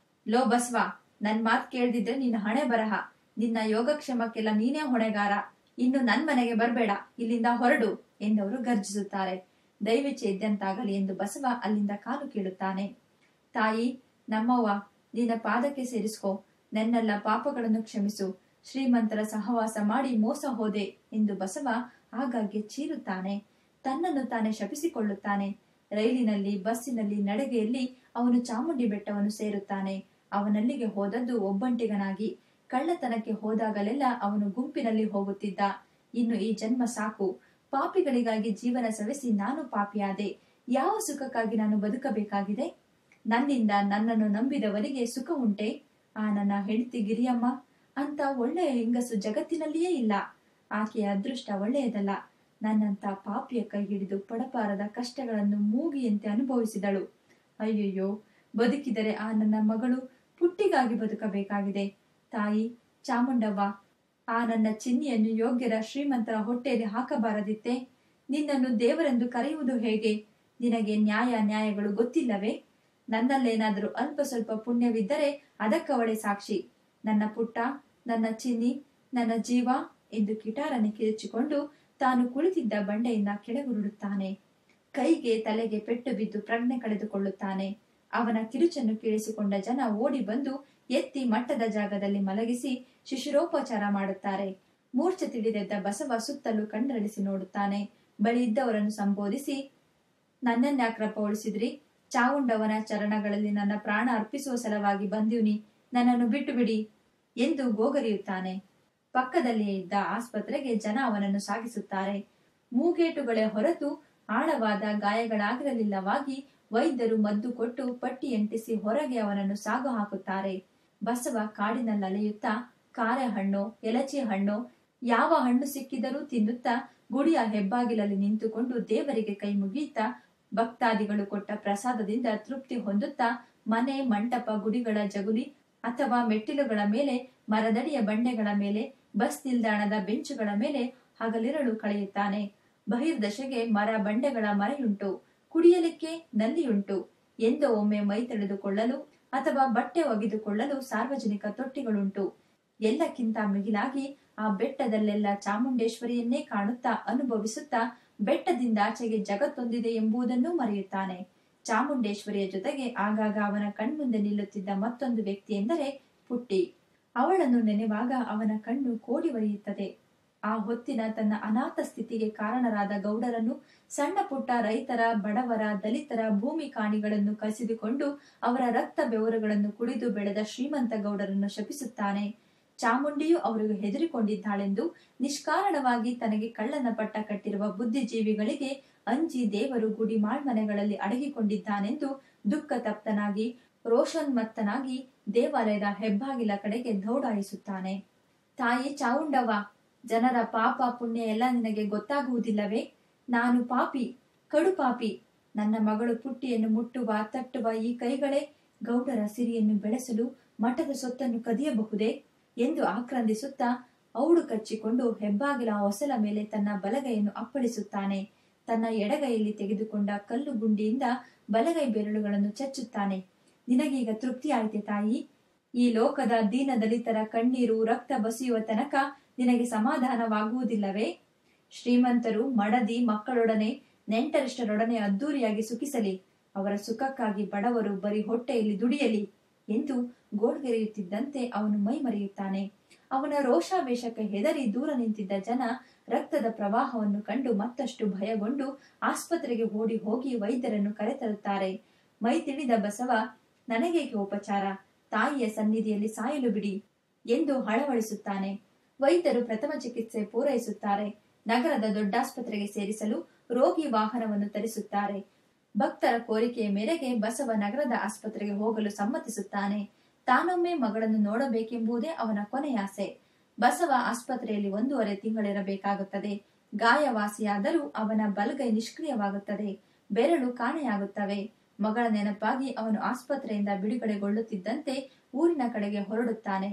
ಲೋ ಬಸವ, ನನ್ ಮಾತ್ ಕೇಳ್ದಿದ್ರೆ ನಿನ್ನ ಹಣೆ ಬರಹ. ನಿನ್ನ ಯೋಗಕ್ಷೇಮಕ್ಕೆಲ್ಲ ನೀನೇ ಹೊಣೆಗಾರ. ಇನ್ನು ನನ್ ಮನೆಗೆ ಬರ್ಬೇಡ, ಇಲ್ಲಿಂದ ಹೊರಡು ಎಂದವರು ಗರ್ಜಿಸುತ್ತಾರೆ. ದೈವಿಚ್ಛೆ ಇದ್ದಂತಾಗಲಿ ಎಂದು ಬಸವ ಅಲ್ಲಿಂದ ಕಾಲು ಕೀಳುತ್ತಾನೆ. ತಾಯಿ, ನಮ್ಮವ್ವ, ನಿನ್ನ ಪಾದಕ್ಕೆ ಸೇರಿಸ್ಕೋ. ನನ್ನೆಲ್ಲ ಪಾಪಗಳನ್ನು ಕ್ಷಮಿಸು. ಶ್ರೀಮಂತರ ಸಹವಾಸ ಮಾಡಿ ಮೋಸ ಹೋದೆ ಎಂದು ಬಸವ ಆಗಾಗ್ಗೆ ಚೀರುತ್ತಾನೆ. ತನ್ನನ್ನು ತಾನೇ ಶಪಿಸಿಕೊಳ್ಳುತ್ತಾನೆ. ರೈಲಿನಲ್ಲಿ, ಬಸ್ಸಿನಲ್ಲಿ, ನಡಿಗೆಯಲ್ಲಿ ಅವನು ಚಾಮುಂಡಿ ಬೆಟ್ಟವನ್ನು ಸೇರುತ್ತಾನೆ. ಅವನಲ್ಲಿಗೆ ಹೋದದ್ದು ಒಬ್ಬಂಟಿಗನಾಗಿ. ಕಳ್ಳತನಕ್ಕೆ ಹೋದಾಗಲೆಲ್ಲ ಅವನು ಗುಂಪಿನಲ್ಲಿ ಹೋಗುತ್ತಿದ್ದ. ಇನ್ನು ಈ ಜನ್ಮ ಸಾಕು. ಪಾಪಿಗಳಿಗಾಗಿ ಜೀವನ ಸವೆಸಿ ನಾನು ಪಾಪಿಯಾದೆ. ಯಾವ ಸುಖಕ್ಕಾಗಿ ನಾನು ಬದುಕಬೇಕಾಗಿದೆ? ನನ್ನಿಂದ ನನ್ನನ್ನು ನಂಬಿದವರಿಗೆ ಸುಖ ಉಂಟೆ? ಆ ನನ್ನ ಹೆಂಡತಿ ಗಿರಿಯಮ್ಮ ಅಂತ ಒಳ್ಳೆಯ ಹೆಂಗಸು ಜಗತ್ತಿನಲ್ಲಿಯೇ ಇಲ್ಲ. ಆಕೆಯ ಅದೃಷ್ಟ ಒಳ್ಳೆಯದಲ್ಲ. ನನ್ನಂತ ಪಾಪಿಯ ಕೈ ಹಿಡಿದು ಪಡಪಾರದ ಕಷ್ಟಗಳನ್ನು ಮೂಗಿಯಂತೆ ಅನುಭವಿಸಿದಳು. ಅಯ್ಯಯ್ಯೋ, ಬದುಕಿದರೆ ಆ ನನ್ನ ಮಗಳು ಪುಟ್ಟಿಗಾಗಿ ಬದುಕಬೇಕಾಗಿದೆ. ತಾಯಿ ಚಾಮುಂಡವ್ವ, ಆ ನನ್ನ ಚಿನ್ನಿಯನ್ನು ಯೋಗ್ಯರ ಶ್ರೀಮಂತರ ಹೊಟ್ಟೆಯಲ್ಲಿ ಹಾಕಬಾರದಿತ್ತೆ? ನಿನ್ನನ್ನು ದೇವರೆಂದು ಕರೆಯುವುದು ಹೇಗೆ? ನಿನಗೆ ನ್ಯಾಯಗಳು ಗೊತ್ತಿಲ್ಲವೇ? ನನ್ನಲ್ಲೇನಾದರೂ ಅಲ್ಪ ಸ್ವಲ್ಪ ಪುಣ್ಯವಿದ್ದರೆ ಅದಕ್ಕವಳೆ ಸಾಕ್ಷಿ. ನನ್ನ ಪುಟ್ಟ, ನನ್ನ ಚಿನ್ನಿ, ನನ್ನ ಜೀವ ಎಂದು ಕಿಟಾರನೆ ಕಿರಿಚಿಕೊಂಡು ತಾನು ಕುಳಿತಿದ್ದ ಬಂಡೆಯಿಂದ ಕೆಳಗುರುಳುತ್ತಾನೆ. ಕೈಗೆ ತಲೆಗೆ ಪೆಟ್ಟು ಬಿದ್ದು ಪ್ರಜ್ಞೆ ಕಳೆದುಕೊಳ್ಳುತ್ತಾನೆ. ಅವನ ಕಿರುಚನ್ನು ಕೇಳಿಸಿಕೊಂಡ ಜನ ಓಡಿ ಬಂದು ಎತ್ತಿ ಮಟ್ಟದ ಜಾಗದಲ್ಲಿ ಮಲಗಿಸಿ ಶಿಶಿರೋಪಚಾರ ಮಾಡುತ್ತಾರೆ. ಮೂರ್ಛೆ ತಿಳಿದೆದ್ದ ಬಸವ ಸುತ್ತಲೂ ಕಣ್ಣರಳಿಸಿ ನೋಡುತ್ತಾನೆ. ಬಳಿ ಇದ್ದವರನ್ನು ಸಂಬೋಧಿಸಿ, ನನ್ನನ್ಯಾಕ್ರಪ್ಪ ಉಳಿಸಿದ್ರಿ? ಚಾವುಂಡವನ ಚರಣಗಳಲ್ಲಿ ನನ್ನ ಪ್ರಾಣ ಅರ್ಪಿಸುವ ಸಲುವಾಗಿ ಬಂದಿವ್ನಿ. ನನ್ನನ್ನು ಬಿಟ್ಟು ಬಿಡಿ ಎಂದು ಗೋಗರಿಯುತ್ತಾನೆ. ಪಕ್ಕದಲ್ಲಿಯೇ ಇದ್ದ ಆಸ್ಪತ್ರೆಗೆ ಜನ ಅವನನ್ನು ಸಾಗಿಸುತ್ತಾರೆ. ಮೂಗೇಟುಗಳೇ ಹೊರತು ಆಳವಾದ ಗಾಯಗಳಾಗಿರಲಿಲ್ಲವಾಗಿ ವೈದ್ಯರು ಮದ್ದು ಕೊಟ್ಟು ಪಟ್ಟಿ ಅಂಟಿಸಿ ಹೊರಗೆ ಅವನನ್ನು ಸಾಗು ಹಾಕುತ್ತಾರೆ. ಬಸವ ಕಾಡಿನಲ್ಲಿ ಅಲೆಯುತ್ತಾ ಕಾರೆ ಹಣ್ಣು, ಎಲಚಿ ಹಣ್ಣು, ಯಾವ ಹಣ್ಣು ಸಿಕ್ಕಿದರೂ ತಿನ್ನುತ್ತಾ ಗುಡಿಯ ಹೆಬ್ಬಾಗಿಲಲ್ಲಿ ನಿಂತುಕೊಂಡು ದೇವರಿಗೆ ಕೈ ಮುಗಿಯುತ್ತಾ ಭಕ್ತಾದಿಗಳು ಕೊಟ್ಟ ಪ್ರಸಾದದಿಂದ ತೃಪ್ತಿ ಹೊಂದುತ್ತಾ ಮನೆ, ಮಂಟಪ, ಗುಡಿಗಳ ಜಗುಲಿ ಅಥವಾ ಮೆಟ್ಟಿಲುಗಳ ಮೇಲೆ, ಮರದಡಿಯ ಬಂಡೆಗಳ ಮೇಲೆ, ಬಸ್ ನಿಲ್ದಾಣದ ಬೆಂಚುಗಳ ಮೇಲೆ ಹಗಲಿರಳು ಕಳೆಯುತ್ತಾನೆ. ಬಹಿರ್ದಶೆಗೆ ಮರ ಬಂಡೆಗಳ ಮರೆಯುಂಟು, ಕುಡಿಯಲಿಕ್ಕೆ ನಲ್ಲಿಯುಂಟು, ಎಂದೋ ಒಮ್ಮೆ ಮೈ ತೆಳೆದುಕೊಳ್ಳಲು ಅಥವಾ ಬಟ್ಟೆ ಒಗೆದುಕೊಳ್ಳಲು ಸಾರ್ವಜನಿಕ ತೊಟ್ಟಿಗಳುಂಟು. ಎಲ್ಲಕ್ಕಿಂತ ಮಿಗಿಲಾಗಿ ಆ ಬೆಟ್ಟದಲ್ಲೆಲ್ಲ ಚಾಮುಂಡೇಶ್ವರಿಯನ್ನೇ ಕಾಣುತ್ತಾ ಅನುಭವಿಸುತ್ತಾ ಬೆಟ್ಟದಿಂದಾಚೆಗೆ ಜಗತ್ತೊಂದಿದೆ ಎಂಬುದನ್ನೂ ಮರೆಯುತ್ತಾನೆ. ಚಾಮುಂಡೇಶ್ವರಿಯ ಜೊತೆಗೆ ಆಗಾಗ ಅವನ ಕಣ್ಮುಂದೆ ನಿಲ್ಲುತ್ತಿದ್ದ ಮತ್ತೊಂದು ವ್ಯಕ್ತಿ ಎಂದರೆ ಪುಟ್ಟಿ. ಅವಳನ್ನು ನೆನೆವಾಗ ಅವನ ಕಣ್ಣು ಕೋಡಿ ಒರೆಯುತ್ತದೆ. ಆ ಹೊತ್ತಿನ ತನ್ನ ಅನಾಥ ಸ್ಥಿತಿಗೆ ಕಾರಣರಾದ ಗೌಡರನ್ನು, ಸಣ್ಣ ಪುಟ್ಟ ರೈತರ, ಬಡವರ, ದಲಿತರ ಭೂಮಿ ಕಾಣಿಗಳನ್ನು ಕಸಿದುಕೊಂಡು ಅವರ ರಕ್ತ ಬೆವರುಗಳನ್ನು ಕುಡಿದು ಬೆಳೆದ ಶ್ರೀಮಂತ ಗೌಡರನ್ನು ಶಪಿಸುತ್ತಾನೆ. ಚಾಮುಂಡಿಯು ಅವರಿಗೆ ಹೆದರಿಕೊಂಡಿದ್ದಾಳೆಂದು, ನಿಷ್ಕಾರಣವಾಗಿ ತನಗೆ ಕಳ್ಳನ ಪಟ್ಟ ಕಟ್ಟಿರುವ ಬುದ್ಧಿಜೀವಿಗಳಿಗೆ ಅಂಜಿ ದೇವರು ಗುಡಿ ಮಾಳ್ಮನೆಗಳಲ್ಲಿ ಅಡಗಿಕೊಂಡಿದ್ದಾನೆಂದು ದುಃಖ ತಪ್ತನಾಗಿ, ರೋಷೋನ್ಮತ್ತನಾಗಿ ದೇವಾಲಯದ ಹೆಬ್ಬಾಗಿಲ ಕಡೆಗೆ ದೌಡಾಯಿಸುತ್ತಾನೆ. ತಾಯಿ ಚಾವುಂಡವ್ವ, ಜನರ ಪಾಪ ಪುಣ್ಯ ಎಲ್ಲ ನಿನಗೆ ಗೊತ್ತಾಗುವುದಿಲ್ಲವೇ? ನಾನು ಪಾಪಿ, ಕಡು ಪಾಪಿ. ನನ್ನ ಮಗಳು ಪುಟ್ಟಿಯನ್ನು ಮುಟ್ಟುವ, ತಟ್ಟುವ ಈ ಕೈಗಳೇ ಗೌಡರ ಸಿರಿಯನ್ನು ಬೆಳೆಸಲು ಮಠದ ಸೊತ್ತನ್ನು ಕದಿಯಬಹುದೇ ಎಂದು ಆಕ್ರಂದಿಸುತ್ತಾ ಔಡು ಕಚ್ಚಿಕೊಂಡು ಹೆಬ್ಬಾಗಿಲ ಹೊಸಲ ಮೇಲೆ ತನ್ನ ಬಲಗೈಯನ್ನು ಅಪ್ಪಳಿಸುತ್ತಾನೆ. ತನ್ನ ಎಡಗೈಯಲ್ಲಿ ತೆಗೆದುಕೊಂಡ ಕಲ್ಲು ಗುಂಡಿಯಿಂದ ಬಲಗೈ ಬೆರಳುಗಳನ್ನು ಚಚ್ಚುತ್ತಾನೆ. ನಿನಗೀಗ ತೃಪ್ತಿಯಾಯಿತೆ ತಾಯಿ? ಈ ಲೋಕದ ದೀನ ದಲಿತರ ಕಣ್ಣೀರು ರಕ್ತ ಬಸಿಯುವ ತನಕ ನಿನಗೆ ಸಮಾಧಾನವಾಗುವುದಿಲ್ಲವೇ? ಶ್ರೀಮಂತರು ಮಡದಿ ಮಕ್ಕಳೊಡನೆ ನೆಂಟರಿಷ್ಟರೊಡನೆ ಅದ್ದೂರಿಯಾಗಿ ಸುಖಿಸಲಿ, ಅವರ ಸುಖಕ್ಕಾಗಿ ಬಡವರು ಬರೀ ಹೊಟ್ಟೆಯಲ್ಲಿ ದುಡಿಯಲಿ ಎಂದು ಗೋಳ್ಗೆರೆಯುತ್ತಿದ್ದಂತೆ ಅವನು ಮೈ ಮರೆಯುತ್ತಾನೆ. ಅವನ ರೋಷಾವೇಶಕ್ಕೆ ಹೆದರಿ ದೂರ ನಿಂತಿದ್ದ ಜನ ರಕ್ತದ ಪ್ರವಾಹವನ್ನು ಕಂಡು ಮತ್ತಷ್ಟು ಭಯಗೊಂಡು ಆಸ್ಪತ್ರೆಗೆ ಓಡಿ ಹೋಗಿ ವೈದ್ಯರನ್ನು ಕರೆತರುತ್ತಾರೆ. ಮೈ ತಿಳಿದ ಬಸವ, ನನಗೇಕೆ ಉಪಚಾರ, ತಾಯಿಯ ಸನ್ನಿಧಿಯಲ್ಲಿ ಸಾಯಲು ಬಿಡಿ ಎಂದು ಹಳವಳಿಸುತ್ತಾನೆ. ವೈದ್ಯರು ಪ್ರಥಮ ಚಿಕಿತ್ಸೆ ಪೂರೈಸುತ್ತಾರೆ. ನಗರದ ದೊಡ್ಡಾಸ್ಪತ್ರೆಗೆ ಸೇರಿಸಲು ರೋಗಿ ವಾಹನವನ್ನು ತರಿಸುತ್ತಾರೆ. ಭಕ್ತರ ಕೋರಿಕೆಯ ಮೇರೆಗೆ ಬಸವ ನಗರದ ಆಸ್ಪತ್ರೆಗೆ ಹೋಗಲು ಸಮ್ಮತಿಸುತ್ತಾನೆ. ತಾನೊಮ್ಮೆ ಮಗಳನ್ನು ನೋಡಬೇಕೆಂಬುದೇ ಅವನ ಕೊನೆಯಾಸೆ. ಬಸವ ಆಸ್ಪತ್ರೆಯಲ್ಲಿ 1.5 ತಿಂಗಳಿರಬೇಕಾಗುತ್ತದೆ. ಗಾಯವಾಸಿಯಾದರೂ ಅವನ ಬಲಗೈ ನಿಷ್ಕ್ರಿಯವಾಗುತ್ತದೆ, ಬೆರಳು ಕಾಣೆಯಾಗುತ್ತವೆ. ಮಗಳ ನೆನಪಾಗಿ ಅವನು ಆಸ್ಪತ್ರೆಯಿಂದ ಬಿಡುಗಡೆಗೊಳ್ಳುತ್ತಿದ್ದಂತೆ ಊರಿನ ಕಡೆಗೆ ಹೊರಡುತ್ತಾನೆ.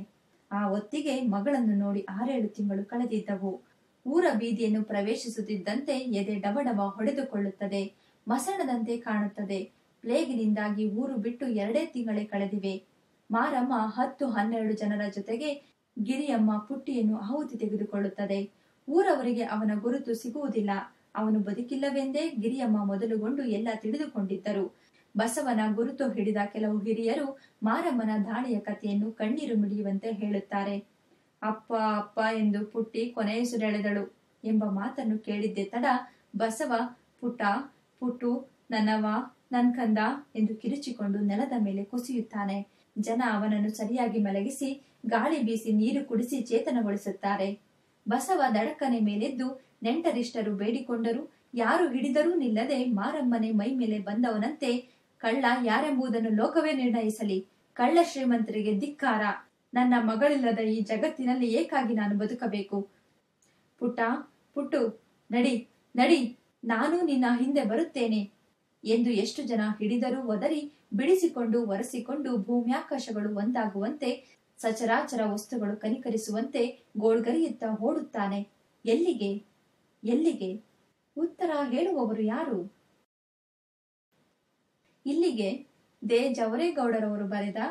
ಆ ಹೊತ್ತಿಗೆ ಮಗಳನ್ನು ನೋಡಿ 6-7 ತಿಂಗಳು ಕಳೆದಿದ್ದವು. ಊರ ಬೀದಿಯನ್ನು ಪ್ರವೇಶಿಸುತ್ತಿದ್ದಂತೆ ಎದೆ ಡಬಡಬ ಹೊಡೆದುಕೊಳ್ಳುತ್ತದೆ. ಮಸಣದಂತೆ ಕಾಣುತ್ತದೆ. ಪ್ಲೇಗಿನಿಂದಾಗಿ ಊರು ಬಿಟ್ಟು 2 ತಿಂಗಳೇ ಕಳೆದಿವೆ. ಮಾರಮ್ಮ 10-12 ಜನರ ಜೊತೆಗೆ ಗಿರಿಯಮ್ಮ ಪುಟ್ಟಿಯನ್ನು ಆಹುತಿ ತೆಗೆದುಕೊಳ್ಳುತ್ತದೆ. ಊರವರಿಗೆ ಅವನ ಗುರುತು ಸಿಗುವುದಿಲ್ಲ. ಅವನು ಬದುಕಿಲ್ಲವೆಂದೇ ಗಿರಿಯಮ್ಮ ಮೊದಲುಗೊಂಡು ಎಲ್ಲ ತಿಳಿದುಕೊಂಡಿದ್ದರು. ಬಸವನ ಗುರುತು ಹಿಡಿದ ಕೆಲವು ಹಿರಿಯರು ಮಾರಮ್ಮನ ದಾಳಿಯ ಕಥೆಯನ್ನು ಕಣ್ಣೀರು ಮಿಡಿಯುವಂತೆ ಹೇಳುತ್ತಾರೆ. ಅಪ್ಪ ಅಪ್ಪ ಎಂದು ಪುಟ್ಟಿ ಕೊನೆಯುಸಿರೆಳೆದಳು ಎಂಬ ಮಾತನ್ನು ಕೇಳಿದ್ದೆ ತಡ ಬಸವ ಪುಟ್ಟ ಪುಟ್ಟು ನನ್ನವ ನನ್ ಕಂದ ಎಂದು ಕಿರುಚಿಕೊಂಡು ನೆಲದ ಮೇಲೆ ಕುಸಿಯುತ್ತಾನೆ. ಜನ ಅವನನ್ನು ಸರಿಯಾಗಿ ಮಲಗಿಸಿ ಗಾಳಿ ಬೀಸಿ ನೀರು ಕುಡಿಸಿ ಚೇತನಗೊಳಿಸುತ್ತಾರೆ. ಬಸವ ದಡಕ್ಕನೆ ಮೇಲೆದ್ದು ನೆಂಟರಿಷ್ಟರು ಬೇಡಿಕೊಂಡರು. ಯಾರು ಹಿಡಿದರೂ ನಿಲ್ಲದೆ ಮಾರಮ್ಮನೆ ಮೈ ಮೇಲೆ ಬಂದವನಂತೆ, ಕಳ್ಳ ಯಾರೆಂಬುದನ್ನು ಲೋಕವೇ ನಿರ್ಣಯಿಸಲಿ, ಕಳ್ಳ ಶ್ರೀಮಂತರಿಗೆ ಧಿಕ್ಕಾರ, ನನ್ನ ಮಗಳಿಲ್ಲದ ಈ ಜಗತ್ತಿನಲ್ಲಿ ಏಕಾಗಿ ನಾನು ಬದುಕಬೇಕು. ಪುಟ್ಟ ಪುಟ್ಟು ನಡಿ ನಡಿ, ನಾನು ನಿನ್ನ ಹಿಂದೆ ಬರುತ್ತೇನೆ ಎಂದು ಎಷ್ಟು ಜನ ಹಿಡಿದರೂ ಒದರಿ ಬಿಡಿಸಿಕೊಂಡು ಒರೆಸಿಕೊಂಡು ಭೂಮ್ಯಾಕಾಶಗಳು ಒಂದಾಗುವಂತೆ ಸಚರಾಚರ ವಸ್ತುಗಳು ಕನಿಕರಿಸುವಂತೆ ಗೋಳ್ಗರಿಯುತ್ತಾ ಓಡುತ್ತಾನೆ. ಎಲ್ಲಿಗೆ ಎಲ್ಲಿಗೆ? ಉತ್ತರ ಹೇಳುವವರು ಯಾರು? ಇಲ್ಲಿಗೆ ದೇ ಜವರೇಗೌಡರವರು ಬರೆದ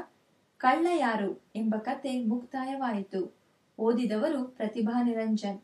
ಕಳ್ಳ ಯಾರು ಎಂಬ ಕತೆ ಮುಕ್ತಾಯವಾಯಿತು. ಓದಿದವರು ಪ್ರತಿಭಾ ನಿರಂಜನ್.